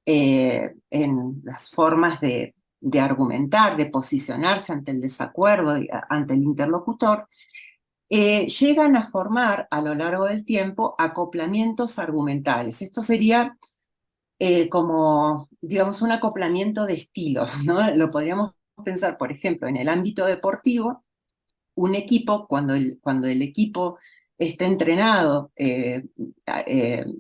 Speaker 7: en las formas de argumentar, de posicionarse ante el desacuerdo, ante el interlocutor, llegan a formar a lo largo del tiempo acoplamientos argumentales. Esto sería como, digamos, un acoplamiento de estilos, ¿no? Lo podríamos pensar, por ejemplo, en el ámbito deportivo, un equipo, cuando el equipo está entrenado,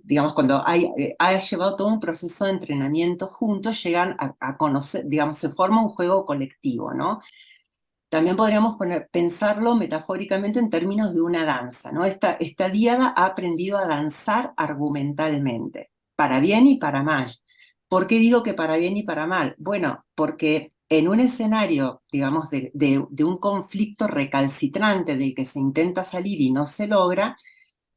Speaker 7: digamos, cuando ha llevado todo un proceso de entrenamiento juntos, llegan a conocer, digamos, se forma un juego colectivo, ¿no? También podríamos pensarlo metafóricamente en términos de una danza, ¿no? Esta díada ha aprendido a danzar argumentalmente, para bien y para mal. ¿Por qué digo que para bien y para mal? Bueno, porque en un escenario, digamos, de un conflicto recalcitrante del que se intenta salir y no se logra,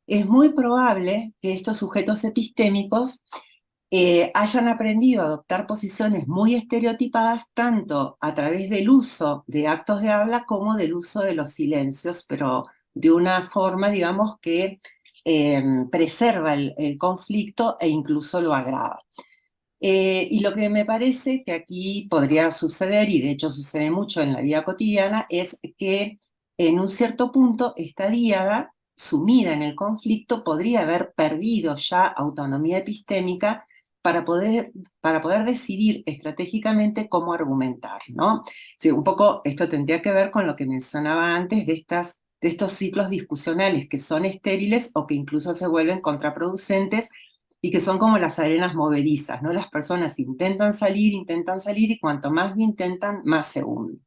Speaker 7: es muy probable que estos sujetos epistémicos hayan aprendido a adoptar posiciones muy estereotipadas tanto a través del uso de actos de habla como del uso de los silencios, pero de una forma, digamos, que preserva el conflicto e incluso lo agrava. Y lo que me parece que aquí podría suceder, y de hecho sucede mucho en la vida cotidiana, es que en un cierto punto esta díada, sumida en el conflicto, podría haber perdido ya autonomía epistémica para poder decidir estratégicamente cómo argumentar, ¿no? Sí, un poco esto tendría que ver con lo que mencionaba antes de estos ciclos discusionales que son estériles o que incluso se vuelven contraproducentes y que son como las arenas movedizas, ¿no? Las personas intentan salir, y cuanto más lo intentan, más se hunden.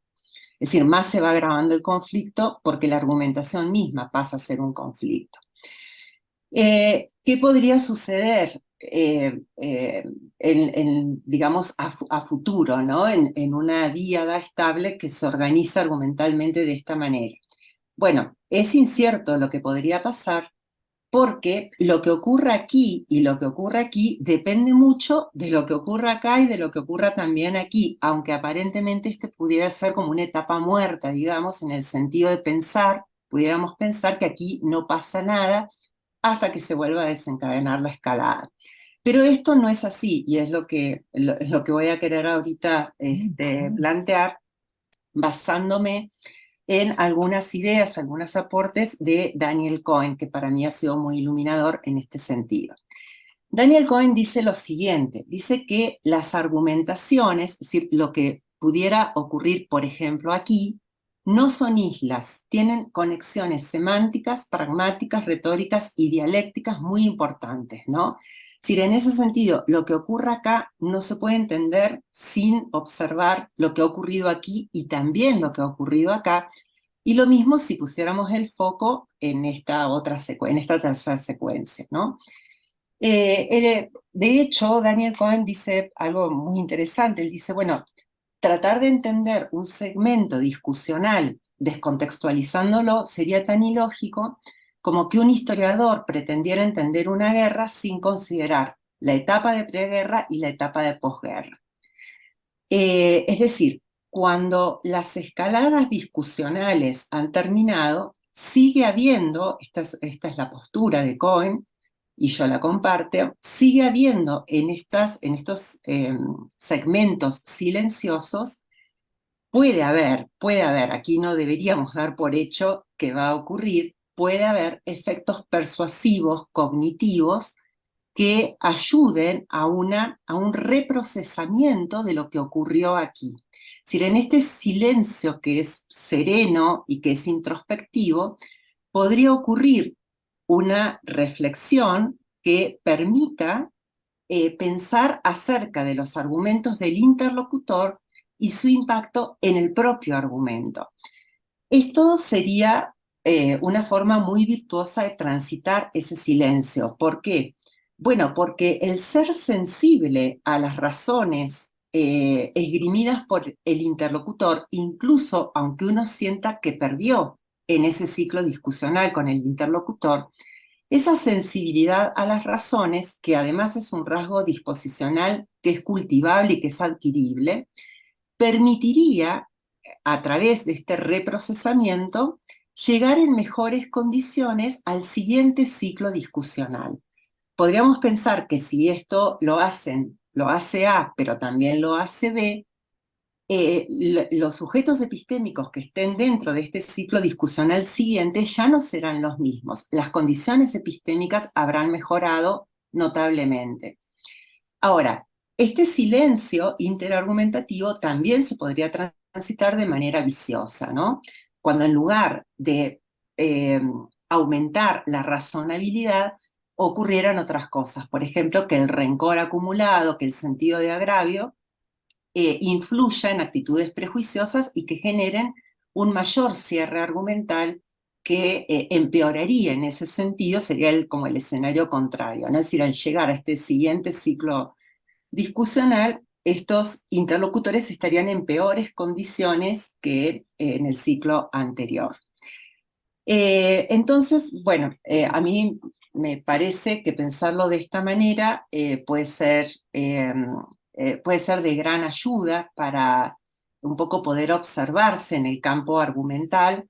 Speaker 7: Es decir, más se va agravando el conflicto porque la argumentación misma pasa a ser un conflicto. ¿Qué podría suceder, digamos, a futuro, ¿no? En una díada estable que se organiza argumentalmente de esta manera? Bueno, es incierto lo que podría pasar porque lo que ocurra aquí y lo que ocurra aquí depende mucho de lo que ocurra acá y de lo que ocurra también aquí, aunque aparentemente este pudiera ser como una etapa muerta, digamos, en el sentido de pudiéramos pensar que aquí no pasa nada, hasta que se vuelva a desencadenar la escalada. Pero esto no es así, y es lo que voy a querer ahorita plantear, basándome en algunas ideas, algunos aportes de Daniel Cohen, que para mí ha sido muy iluminador en este sentido. Daniel Cohen dice lo siguiente, dice que las argumentaciones, es decir, lo que pudiera ocurrir, por ejemplo, aquí, no son islas, tienen conexiones semánticas, pragmáticas, retóricas y dialécticas muy importantes, ¿no? Es decir, en ese sentido, lo que ocurre acá no se puede entender sin observar lo que ha ocurrido aquí y también lo que ha ocurrido acá, y lo mismo si pusiéramos el foco en esta tercera secuencia, ¿no? De hecho, Daniel Cohen dice algo muy interesante, él dice, bueno, tratar de entender un segmento discusional descontextualizándolo sería tan ilógico como que un historiador pretendiera entender una guerra sin considerar la etapa de preguerra y la etapa de posguerra. Es decir, cuando las escaladas discusionales han terminado, sigue habiendo, esta es la postura de Cohen, y yo la comparto, sigue habiendo en estos segmentos silenciosos, puede haber, aquí no deberíamos dar por hecho que va a ocurrir, puede haber efectos persuasivos, cognitivos, que ayuden a un reprocesamiento de lo que ocurrió aquí. Es decir, en este silencio que es sereno y que es introspectivo, podría ocurrir una reflexión que permita pensar acerca de los argumentos del interlocutor y su impacto en el propio argumento. Esto sería una forma muy virtuosa de transitar ese silencio. ¿Por qué? Bueno, porque el ser sensible a las razones esgrimidas por el interlocutor, incluso aunque uno sienta que perdió en ese ciclo discusional con el interlocutor, esa sensibilidad a las razones, que además es un rasgo disposicional que es cultivable y que es adquirible, permitiría, a través de este reprocesamiento, llegar en mejores condiciones al siguiente ciclo discusional. Podríamos pensar que si esto lo hace A, pero también lo hace B, los sujetos epistémicos que estén dentro de este ciclo discusional siguiente ya no serán los mismos. Las condiciones epistémicas habrán mejorado notablemente. Ahora, este silencio interargumentativo también se podría transitar de manera viciosa, ¿no? Cuando en lugar de aumentar la razonabilidad, ocurrieran otras cosas. Por ejemplo, que el rencor acumulado, que el sentido de agravio, influya en actitudes prejuiciosas y que generen un mayor cierre argumental que empeoraría en ese sentido, sería como el escenario contrario, ¿no? Es decir, al llegar a este siguiente ciclo discusional, estos interlocutores estarían en peores condiciones que en el ciclo anterior. Entonces, bueno, a mí me parece que pensarlo de esta manera puede ser de gran ayuda para un poco poder observarse en el campo argumental.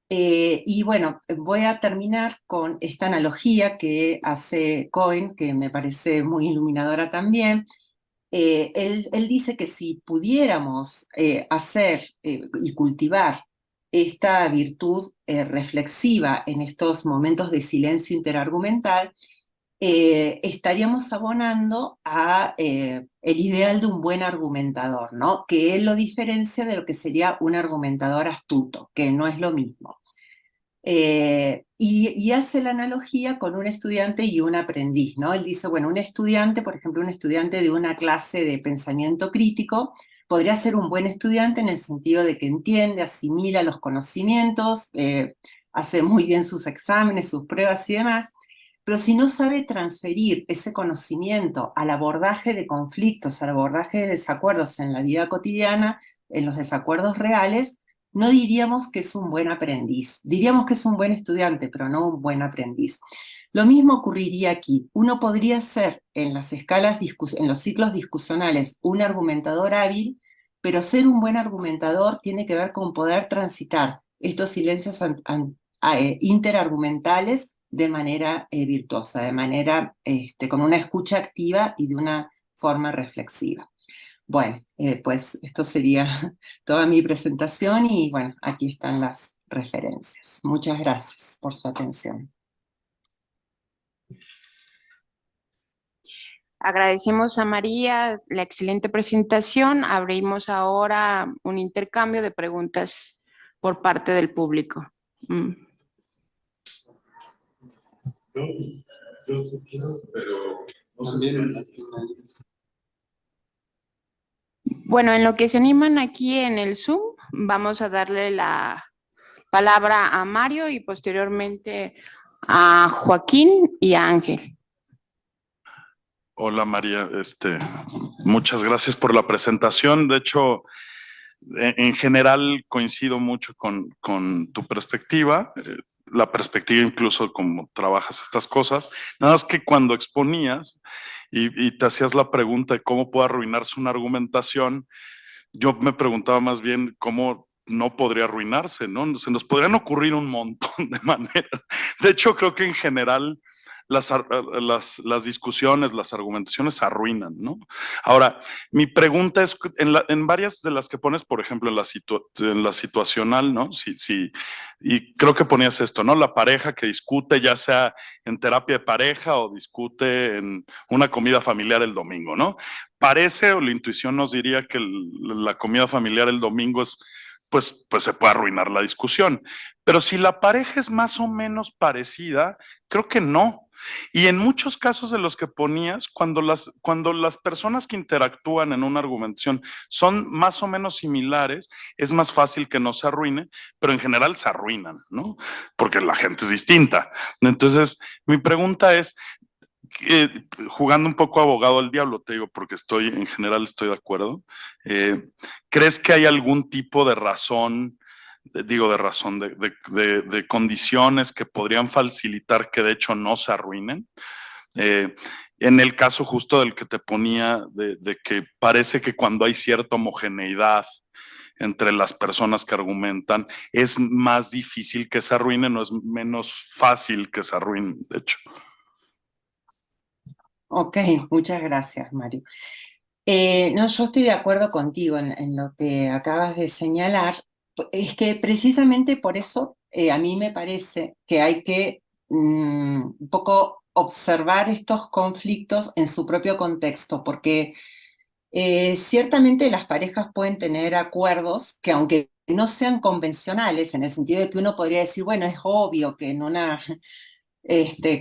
Speaker 7: Y bueno, voy a terminar con esta analogía que hace Cohen, que me parece muy iluminadora también. Él dice que si pudiéramos hacer y cultivar esta virtud reflexiva en estos momentos de silencio interargumental, estaríamos abonando a el ideal de un buen argumentador, ¿no? Que él lo diferencia de lo que sería un argumentador astuto, que no es lo mismo. Y hace la analogía con un estudiante y un aprendiz, ¿no? Él dice, bueno, un estudiante, por ejemplo, un estudiante de una clase de pensamiento crítico, podría ser un buen estudiante en el sentido de que entiende, asimila los conocimientos, hace muy bien sus exámenes, sus pruebas y demás, pero si no sabe transferir ese conocimiento al abordaje de conflictos, al abordaje de desacuerdos en la vida cotidiana, en los desacuerdos reales, no diríamos que es un buen aprendiz. Diríamos que es un buen estudiante, pero no un buen aprendiz. Lo mismo ocurriría aquí. Uno podría ser en las escalas, en los ciclos discusionales, un argumentador hábil, pero ser un buen argumentador tiene que ver con poder transitar estos silencios interargumentales de manera virtuosa, de manera con una escucha activa y de una forma reflexiva. Bueno, pues esto sería toda mi presentación y bueno, aquí están las referencias. Muchas gracias por su atención.
Speaker 1: Agradecemos a María la excelente presentación. Abrimos ahora un intercambio de preguntas por parte del público. Bueno, en lo que se animan aquí en el Zoom, vamos a darle la palabra a Mario y posteriormente a Joaquín y a Ángel.
Speaker 9: Hola María, muchas gracias por la presentación. De hecho, en general coincido mucho con tu perspectiva, la perspectiva incluso como trabajas estas cosas. Nada más que cuando exponías y te hacías la pregunta de cómo puede arruinarse una argumentación, yo me preguntaba más bien cómo no podría arruinarse, ¿no? Se nos podrían ocurrir un montón de maneras. De hecho, creo que en general las discusiones, las argumentaciones se arruinan, ¿no? Ahora, mi pregunta es, en varias de las que pones, por ejemplo, en la situacional, ¿no? Y creo que ponías esto, ¿no? La pareja que discute, ya sea en terapia de pareja o discute en una comida familiar el domingo, ¿no? Parece, o la intuición nos diría que la comida familiar el domingo es, pues se puede arruinar la discusión. Pero si la pareja es más o menos parecida, creo que no. Y en muchos casos de los que ponías, cuando las personas que interactúan en una argumentación son más o menos similares, es más fácil que no se arruine, pero en general se arruinan, ¿no? Porque la gente es distinta. Entonces, mi pregunta es, jugando un poco abogado al diablo, te digo, porque en general estoy de acuerdo, ¿crees que hay algún tipo de razón, de condiciones que podrían facilitar que de hecho no se arruinen? En el caso justo del que te ponía, de que parece que cuando hay cierta homogeneidad entre las personas que argumentan, es más difícil que se arruinen o es menos fácil que se arruinen, de hecho.
Speaker 7: Ok, muchas gracias, Mario. No, yo estoy de acuerdo contigo en lo que acabas de señalar. Es que precisamente por eso a mí me parece que hay que un poco observar estos conflictos en su propio contexto, porque ciertamente las parejas pueden tener acuerdos que aunque no sean convencionales, en el sentido de que uno podría decir, bueno, es obvio que en una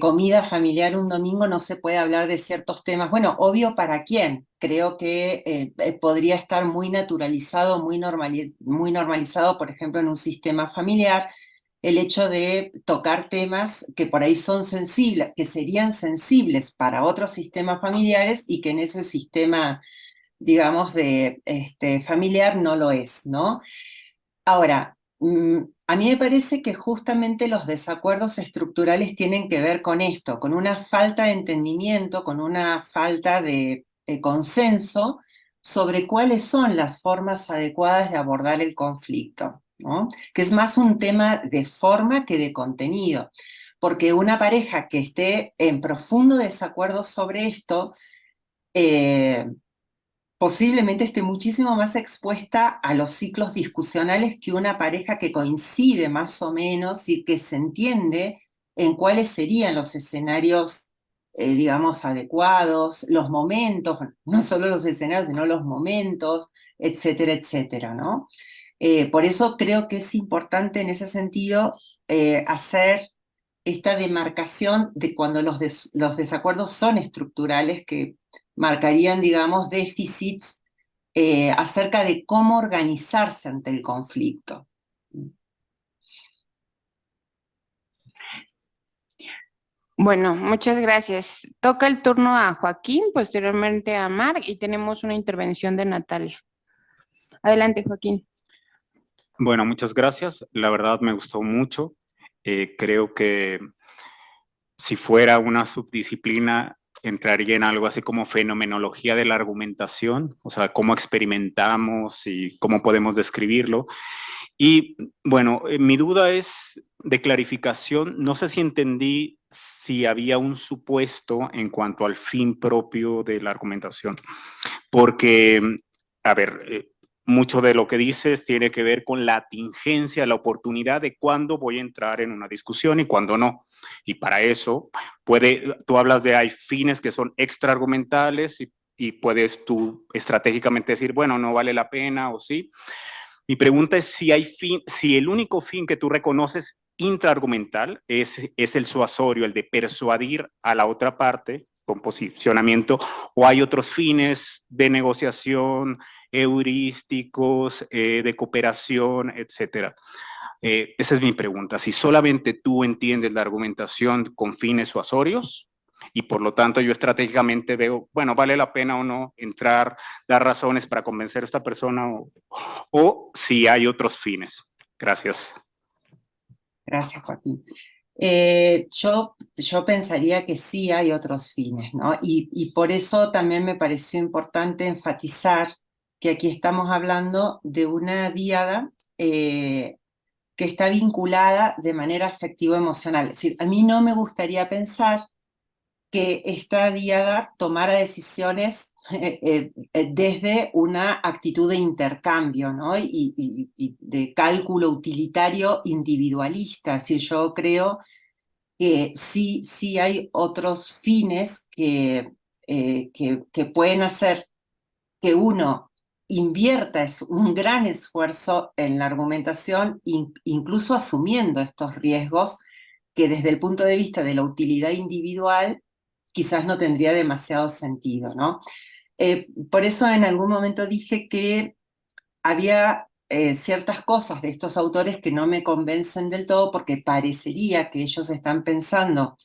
Speaker 7: comida familiar un domingo no se puede hablar de ciertos temas. Bueno, obvio para quién. Creo que podría estar muy naturalizado, muy normalizado, por ejemplo, en un sistema familiar, el hecho de tocar temas que por ahí son sensibles, que serían sensibles para otros sistemas familiares y que en ese sistema, digamos, familiar no lo es, ¿no? Ahora, a mí me parece que justamente los desacuerdos estructurales tienen que ver con esto, con una falta de entendimiento, con una falta de consenso sobre cuáles son las formas adecuadas de abordar el conflicto, ¿no? Que es más un tema de forma que de contenido, porque una pareja que esté en profundo desacuerdo sobre esto, posiblemente esté muchísimo más expuesta a los ciclos discusionales que una pareja que coincide más o menos y que se entiende en cuáles serían los escenarios, digamos, adecuados, los momentos, no solo los escenarios, sino los momentos, etcétera, etcétera, ¿no? Por eso creo que es importante en ese sentido hacer esta demarcación de cuando los desacuerdos son estructurales, que marcarían, digamos, déficits acerca de cómo organizarse ante el conflicto.
Speaker 1: Bueno, muchas gracias. Toca el turno a Joaquín, posteriormente a Mar, y tenemos una intervención de Natalia. Adelante, Joaquín.
Speaker 6: Bueno, muchas gracias. La verdad me gustó mucho. Creo que si fuera una subdisciplina, entraría en algo así como fenomenología de la argumentación, o sea, cómo experimentamos y cómo podemos describirlo. Y bueno, mi duda es de clarificación. No sé si entendí si había un supuesto en cuanto al fin propio de la argumentación. Porque, a ver, mucho de lo que dices tiene que ver con la tingencia, la oportunidad de cuándo voy a entrar en una discusión y cuándo no. Y para eso, tú hablas de hay fines que son extraargumentales y puedes tú estratégicamente decir, bueno, no vale la pena o sí. Mi pregunta es si el único fin que tú reconoces intraargumental es el suasorio, el de persuadir a la otra parte con posicionamiento, o hay otros fines de negociación, heurísticos, de cooperación, etcétera. Esa es mi pregunta. Si solamente tú entiendes la argumentación con fines suasorios, y por lo tanto yo estratégicamente veo, bueno, vale la pena o no entrar, dar razones para convencer a esta persona, o si hay otros fines. Gracias.
Speaker 7: Gracias, Joaquín. Yo pensaría que sí hay otros fines, ¿no? Y por eso también me pareció importante enfatizar que aquí estamos hablando de una díada que está vinculada de manera afectivo-emocional. Es decir, a mí no me gustaría pensar que esta díada tomara decisiones desde una actitud de intercambio, ¿no? y de cálculo utilitario individualista. Es decir, yo creo que sí hay otros fines que pueden hacer que uno invierta un gran esfuerzo en la argumentación, incluso asumiendo estos riesgos que desde el punto de vista de la utilidad individual quizás no tendría demasiado sentido, ¿no? Por eso en algún momento dije que había ciertas cosas de estos autores que no me convencen del todo, porque parecería que ellos están pensando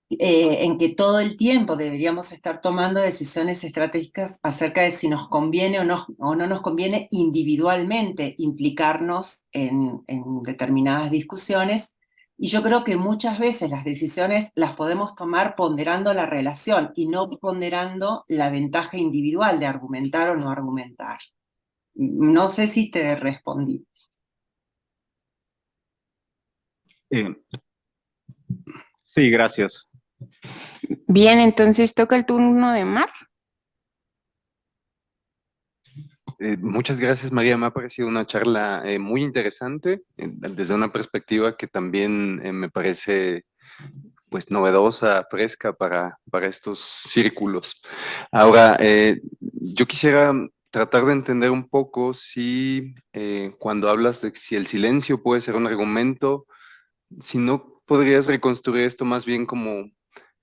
Speaker 7: en que todo el tiempo deberíamos estar tomando decisiones estratégicas acerca de si nos conviene o no nos conviene individualmente implicarnos en determinadas discusiones. Y yo creo que muchas veces las decisiones las podemos tomar ponderando la relación y no ponderando la ventaja individual de argumentar o no argumentar. No sé si te respondí.
Speaker 6: Sí, gracias.
Speaker 1: Bien, entonces toca el turno de Mar.
Speaker 10: Muchas gracias, María. Me ha parecido una charla muy interesante desde una perspectiva que también me parece pues novedosa, fresca para estos círculos. Ahora, yo quisiera tratar de entender un poco si cuando hablas de si el silencio puede ser un argumento, si no podrías reconstruir esto más bien como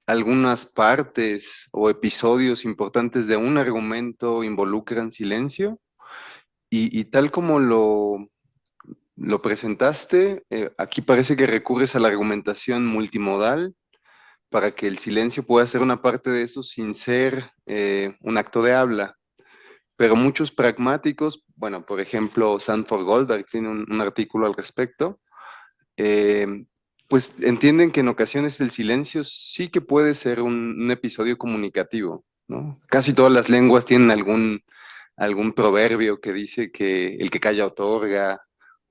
Speaker 10: algunas partes o episodios importantes de un argumento involucran silencio y tal como lo presentaste, aquí parece que recurres a la argumentación multimodal para que el silencio pueda ser una parte de eso sin ser un acto de habla. Pero muchos pragmáticos, bueno, por ejemplo, Sanford Goldberg tiene un artículo al respecto, pues entienden que en ocasiones el silencio sí que puede ser un episodio comunicativo, ¿no? Casi todas las lenguas tienen algún proverbio que dice que el que calla otorga,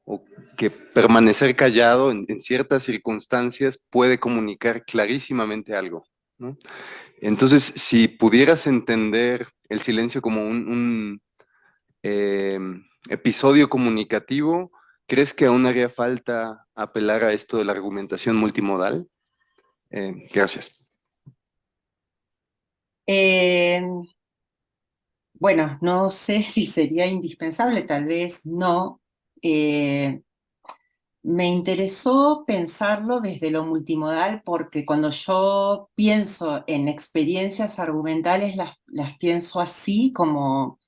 Speaker 10: o que permanecer callado en ciertas circunstancias puede comunicar clarísimamente algo, ¿no? Entonces, si pudieras entender el silencio como un episodio comunicativo, ¿crees que aún haría falta apelar a esto de la argumentación multimodal? Gracias.
Speaker 7: Bueno, no sé si sería indispensable, tal vez no. Me interesó pensarlo desde lo multimodal porque cuando yo pienso en experiencias argumentales las pienso así como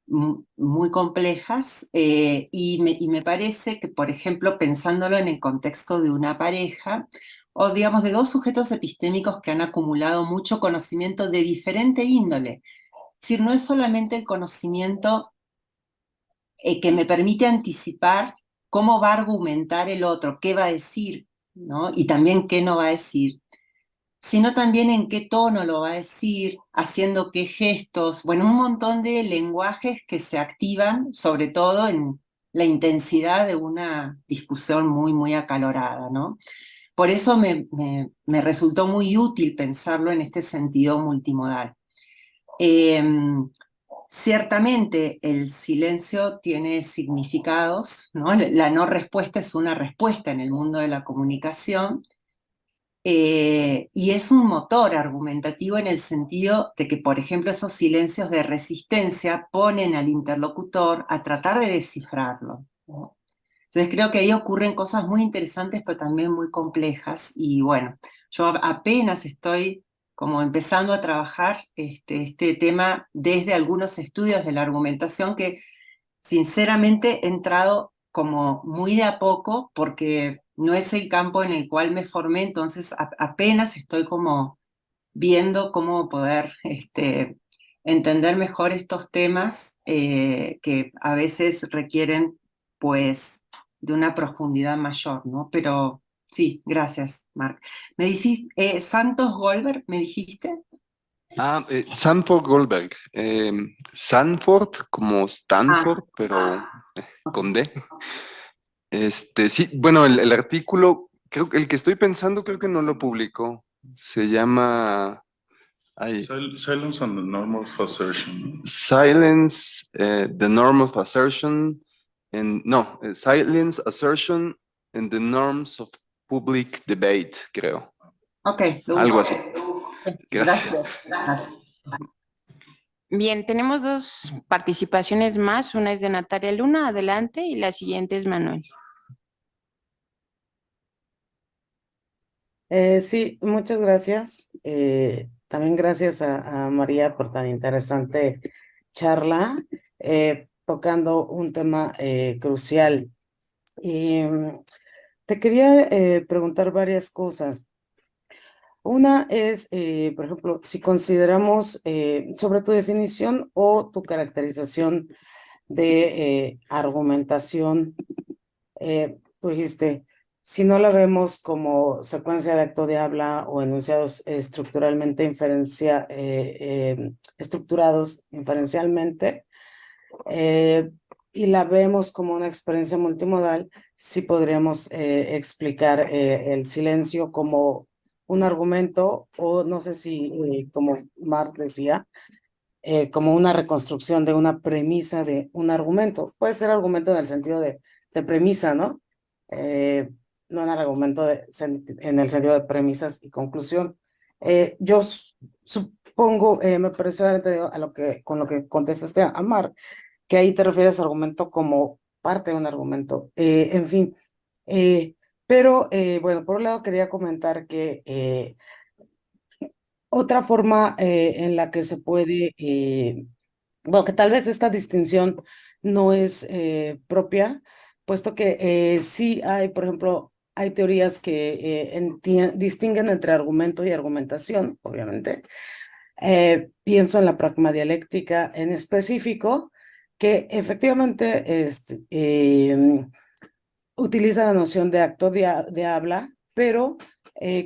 Speaker 7: muy complejas y me parece que, por ejemplo, pensándolo en el contexto de una pareja o digamos de dos sujetos epistémicos que han acumulado mucho conocimiento de diferente índole, es decir, no es solamente el conocimiento que me permite anticipar cómo va a argumentar el otro, qué va a decir, ¿no? Y también qué no va a decir, sino también en qué tono lo va a decir, haciendo qué gestos, bueno, un montón de lenguajes que se activan, sobre todo en la intensidad de una discusión muy, muy acalorada, ¿no? por eso me resultó muy útil pensarlo en este sentido multimodal. Ciertamente el silencio tiene significados, ¿no? La no respuesta es una respuesta en el mundo de la comunicación, y es un motor argumentativo en el sentido de que, por ejemplo, esos silencios de resistencia ponen al interlocutor a tratar de descifrarlo, ¿no? Entonces creo que ahí ocurren cosas muy interesantes, pero también muy complejas, y bueno, yo apenas estoy como empezando a trabajar este tema desde algunos estudios de la argumentación que sinceramente he entrado como muy de a poco porque no es el campo en el cual me formé, entonces apenas estoy como viendo cómo poder entender mejor estos temas que a veces requieren pues de una profundidad mayor, ¿no? Pero sí, gracias, Marc. Me dijiste, Santos Goldberg, ¿me dijiste?
Speaker 10: Sanford Goldberg. Sanford como Stanford, pero con D. Sí, bueno, el artículo, creo que el que estoy pensando, creo que no lo publicó. Se llama
Speaker 9: Silence and the Norm of Assertion.
Speaker 10: Silence, the Norm of Assertion, Silence, Assertion, and the Norms of Public Debate, creo.
Speaker 7: Ok.
Speaker 10: Algo así. Gracias.
Speaker 7: Gracias.
Speaker 1: Bien, tenemos dos participaciones más. Una es de Natalia Luna, adelante, y la siguiente es Manuel.
Speaker 8: Sí, muchas gracias. También gracias a María por tan interesante charla, tocando un tema crucial. Y te quería preguntar varias cosas. Una es, por ejemplo, si consideramos sobre tu definición o tu caracterización de argumentación, tú dijiste, si no la vemos como secuencia de acto de habla o enunciados estructuralmente estructurados inferencialmente, y la vemos como una experiencia multimodal, sí podríamos explicar el silencio como un argumento, o no sé si, como Marc decía, como una reconstrucción de una premisa de un argumento. Puede ser argumento en el sentido de premisa, ¿no? No en el argumento en el sentido de premisas y conclusión. Yo supongo, me parece con lo que contestaste a Marc, que ahí te refieres a argumento como parte de un argumento. En fin, pero bueno, por un lado quería comentar que otra forma en la que se puede, bueno, que tal vez esta distinción no es propia, puesto que sí hay, por ejemplo, hay teorías que distinguen entre argumento y argumentación, obviamente. Pienso en la pragmadialéctica en específico, que efectivamente utiliza la noción de acto de habla, pero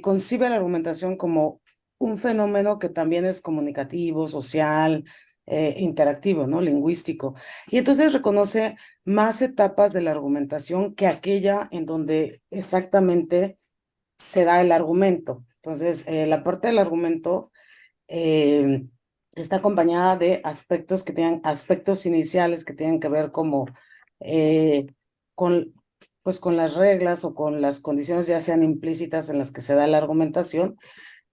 Speaker 8: concibe la argumentación como un fenómeno que también es comunicativo, social, interactivo, ¿no? Lingüístico. Y entonces reconoce más etapas de la argumentación que aquella en donde exactamente se da el argumento. Entonces, la parte del argumento está acompañada de aspectos iniciales que tienen que ver como con, pues, con las reglas o con las condiciones ya sean implícitas en las que se da la argumentación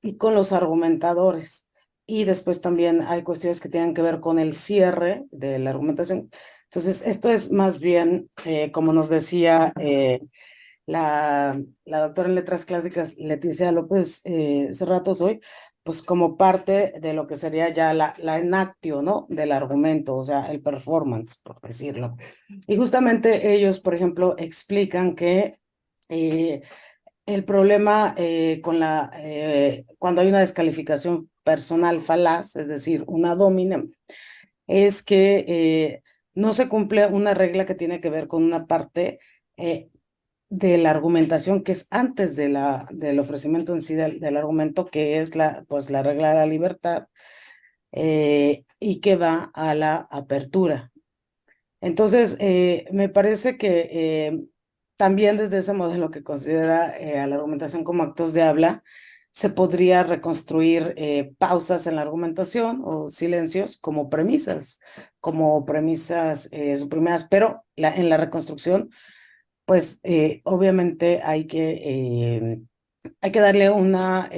Speaker 8: y con los argumentadores. Y después también hay cuestiones que tienen que ver con el cierre de la argumentación. Entonces, esto es más bien, como nos decía la doctora en letras clásicas Leticia López Cerratos hoy, pues como parte de lo que sería ya la enactio, ¿no? Del argumento, o sea, el performance, por decirlo. Y justamente ellos, por ejemplo, explican que el problema cuando hay una descalificación personal falaz, es decir, una domina, es que no se cumple una regla que tiene que ver con una parte de la argumentación que es antes del ofrecimiento en sí del argumento, que es pues la regla de la libertad, y que va a la apertura. Entonces, me parece que también desde ese modelo que considera a la argumentación como actos de habla, se podría reconstruir pausas en la argumentación o silencios como premisas suprimidas, pero en la reconstrucción, pues obviamente hay que darle una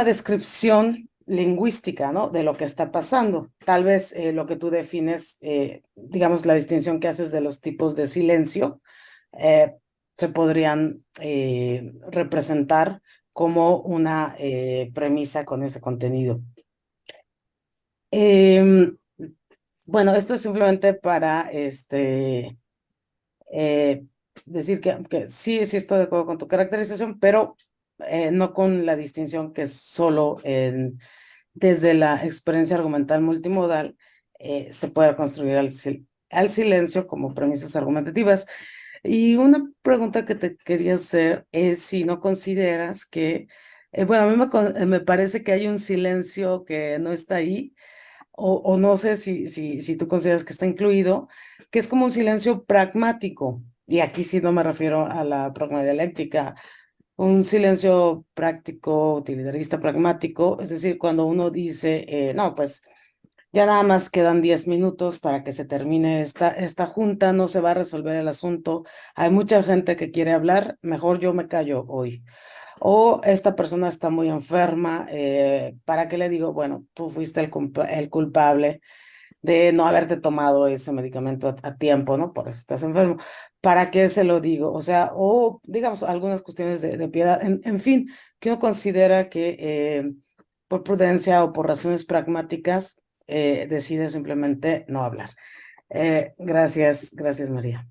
Speaker 8: descripción lingüística, ¿no? De lo que está pasando. Tal vez lo que tú defines, digamos, la distinción que haces de los tipos de silencio, se podrían representar como una premisa con ese contenido. Bueno, esto es simplemente para decir que sí estoy de acuerdo con tu caracterización, pero no con la distinción que es solo desde la experiencia argumental multimodal se puede construir al silencio como premisas argumentativas. Y una pregunta que te quería hacer es si no consideras que, bueno, a mí me parece que hay un silencio que no está ahí, o no sé si tú consideras que está incluido, que es como un silencio pragmático. Y aquí sí no me refiero a la pragmadialéctica, un silencio práctico, utilitarista, pragmático, es decir, cuando uno dice, no, pues ya nada más quedan 10 minutos para que se termine esta junta, no se va a resolver el asunto, hay mucha gente que quiere hablar, mejor yo me callo hoy. O esta persona está muy enferma, ¿para qué le digo? Bueno, tú fuiste el culpable de no haberte tomado ese medicamento a tiempo, ¿no? Por eso estás enfermo. ¿Para qué se lo digo? O sea, o digamos algunas cuestiones de piedad, en fin, que uno considera que por prudencia o por razones pragmáticas decide simplemente no hablar. Gracias, María.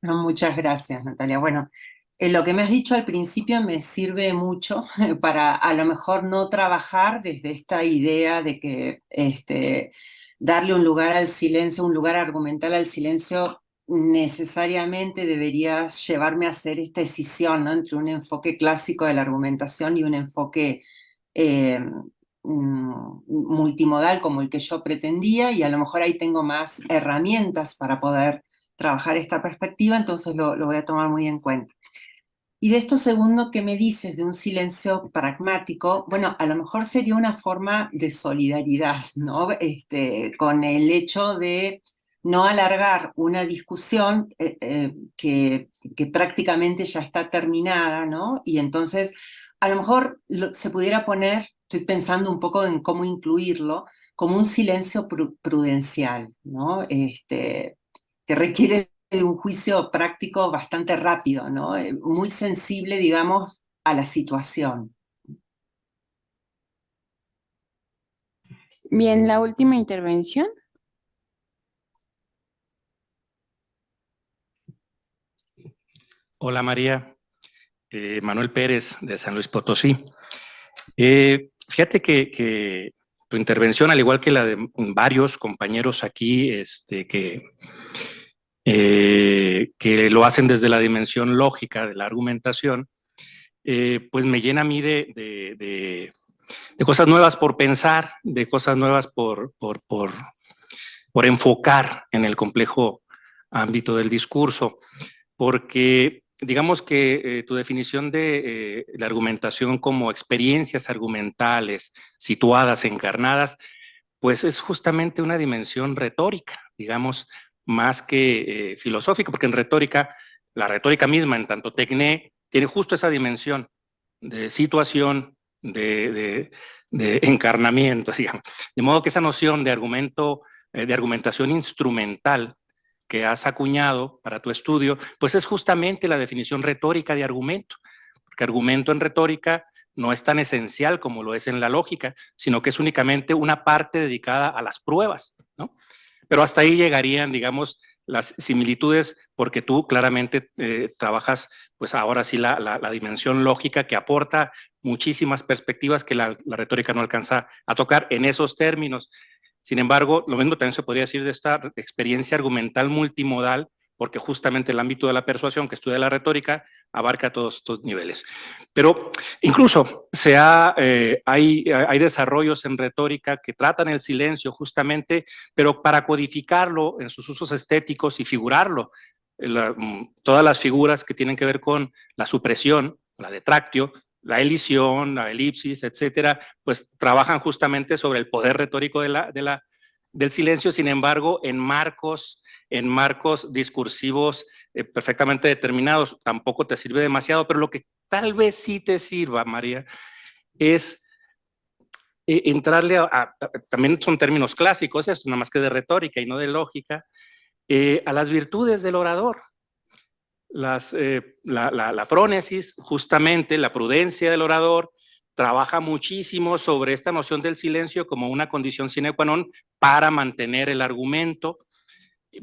Speaker 7: No, muchas gracias, Natalia. Bueno, lo que me has dicho al principio me sirve mucho para a lo mejor no trabajar desde esta idea de que darle un lugar al silencio, un lugar argumental al silencio, necesariamente debería llevarme a hacer esta decisión, ¿no? Entre un enfoque clásico de la argumentación y un enfoque multimodal como el que yo pretendía, y a lo mejor ahí tengo más herramientas para poder trabajar esta perspectiva, entonces lo voy a tomar muy en cuenta. Y de esto segundo que me dices, de un silencio pragmático, bueno, a lo mejor sería una forma de solidaridad, ¿no? Con el hecho de no alargar una discusión que prácticamente ya está terminada, ¿no? Y entonces, a lo mejor se pudiera poner, estoy pensando un poco en cómo incluirlo, como un silencio prudencial, ¿no? Que requiere de un juicio práctico bastante rápido, ¿no? Muy sensible, digamos, a la situación.
Speaker 1: Bien, la última intervención.
Speaker 11: Hola María, Manuel Pérez de San Luis Potosí. Fíjate que tu intervención, al igual que la de varios compañeros aquí, que lo hacen desde la dimensión lógica de la argumentación, pues me llena a mí de cosas nuevas por pensar, de cosas nuevas por enfocar en el complejo ámbito del discurso, porque digamos que tu definición de la argumentación como experiencias argumentales situadas, encarnadas, pues es justamente una dimensión retórica, digamos, más que filosófica, porque en retórica, la retórica misma, en tanto tecné, tiene justo esa dimensión de situación, de encarnamiento, digamos. De modo que esa noción de argumento, de argumentación instrumental que has acuñado para tu estudio, pues es justamente la definición retórica de argumento, porque argumento en retórica no es tan esencial como lo es en la lógica, sino que es únicamente una parte dedicada a las pruebas, ¿no? Pero hasta ahí llegarían, digamos, las similitudes, porque tú claramente trabajas, pues ahora sí, la dimensión lógica que aporta muchísimas perspectivas que la retórica no alcanza a tocar en esos términos. Sin embargo, lo mismo también se podría decir de esta experiencia argumental multimodal, porque justamente el ámbito de la persuasión que estudia la retórica, abarca todos estos niveles. Pero incluso hay desarrollos en retórica que tratan el silencio justamente, pero para codificarlo en sus usos estéticos y figurarlo. Todas las figuras que tienen que ver con la supresión, la detractio, la elisión, la elipsis, etcétera, pues trabajan justamente sobre el poder retórico del silencio, sin embargo, en marcos discursivos perfectamente determinados. Tampoco te sirve demasiado, pero lo que tal vez sí te sirva, María, es entrarle también son términos clásicos, esto nada más que de retórica y no de lógica, a las virtudes del orador. La frónesis, justamente la prudencia del orador, trabaja muchísimo sobre esta noción del silencio como una condición sine qua non para mantener el argumento.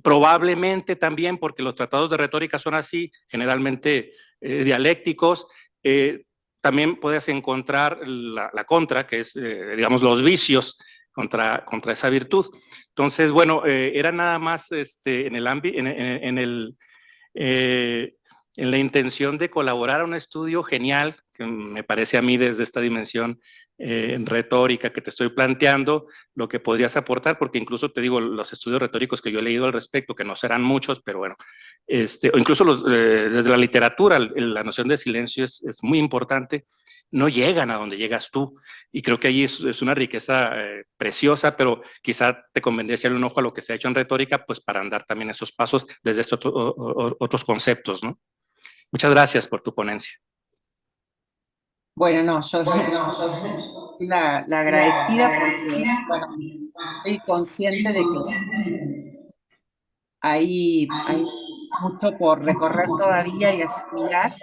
Speaker 11: Probablemente también, porque los tratados de retórica son así, generalmente dialécticos, también puedes encontrar la contra, que es, digamos, los vicios contra esa virtud. Entonces, bueno, era nada más en la intención de colaborar a un estudio genial, que me parece a mí desde esta dimensión retórica que te estoy planteando, lo que podrías aportar, porque incluso te digo, los estudios retóricos que yo he leído al respecto, que no serán muchos, pero bueno, o incluso desde la literatura, la noción de silencio es muy importante, no llegan a donde llegas tú, y creo que ahí es una riqueza preciosa, pero quizá te convendría echarle un ojo a lo que se ha hecho en retórica, pues para andar también esos pasos desde estos otros conceptos, ¿no? Muchas gracias por tu ponencia.
Speaker 7: Bueno, no, yo soy la agradecida porque, bueno, estoy consciente de que hay mucho por recorrer todavía y asimilar.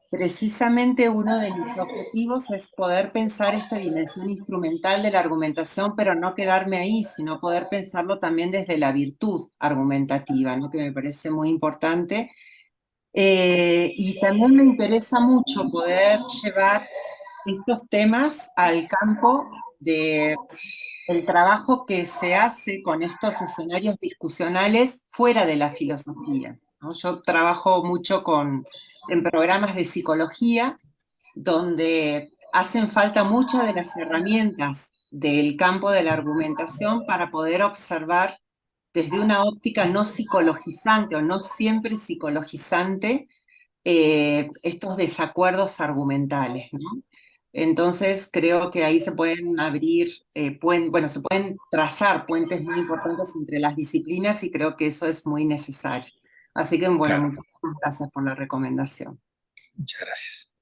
Speaker 7: Precisamente uno de mis objetivos es poder pensar esta dimensión instrumental de la argumentación, pero no quedarme ahí, sino poder pensarlo también desde la virtud argumentativa, ¿no? Que me parece muy importante. Y también me interesa mucho poder llevar estos temas al campo del trabajo que se hace con estos escenarios discusionales fuera de la filosofía, ¿no? Yo trabajo mucho en programas de psicología, donde hacen falta muchas de las herramientas del campo de la argumentación para poder observar desde una óptica no psicologizante o no siempre psicologizante estos desacuerdos argumentales, ¿no? Entonces creo que ahí se pueden abrir, se pueden trazar puentes muy importantes entre las disciplinas y creo que eso es muy necesario. Así que bueno,
Speaker 11: Claro.
Speaker 7: muchas gracias por la recomendación.
Speaker 11: Muchas gracias.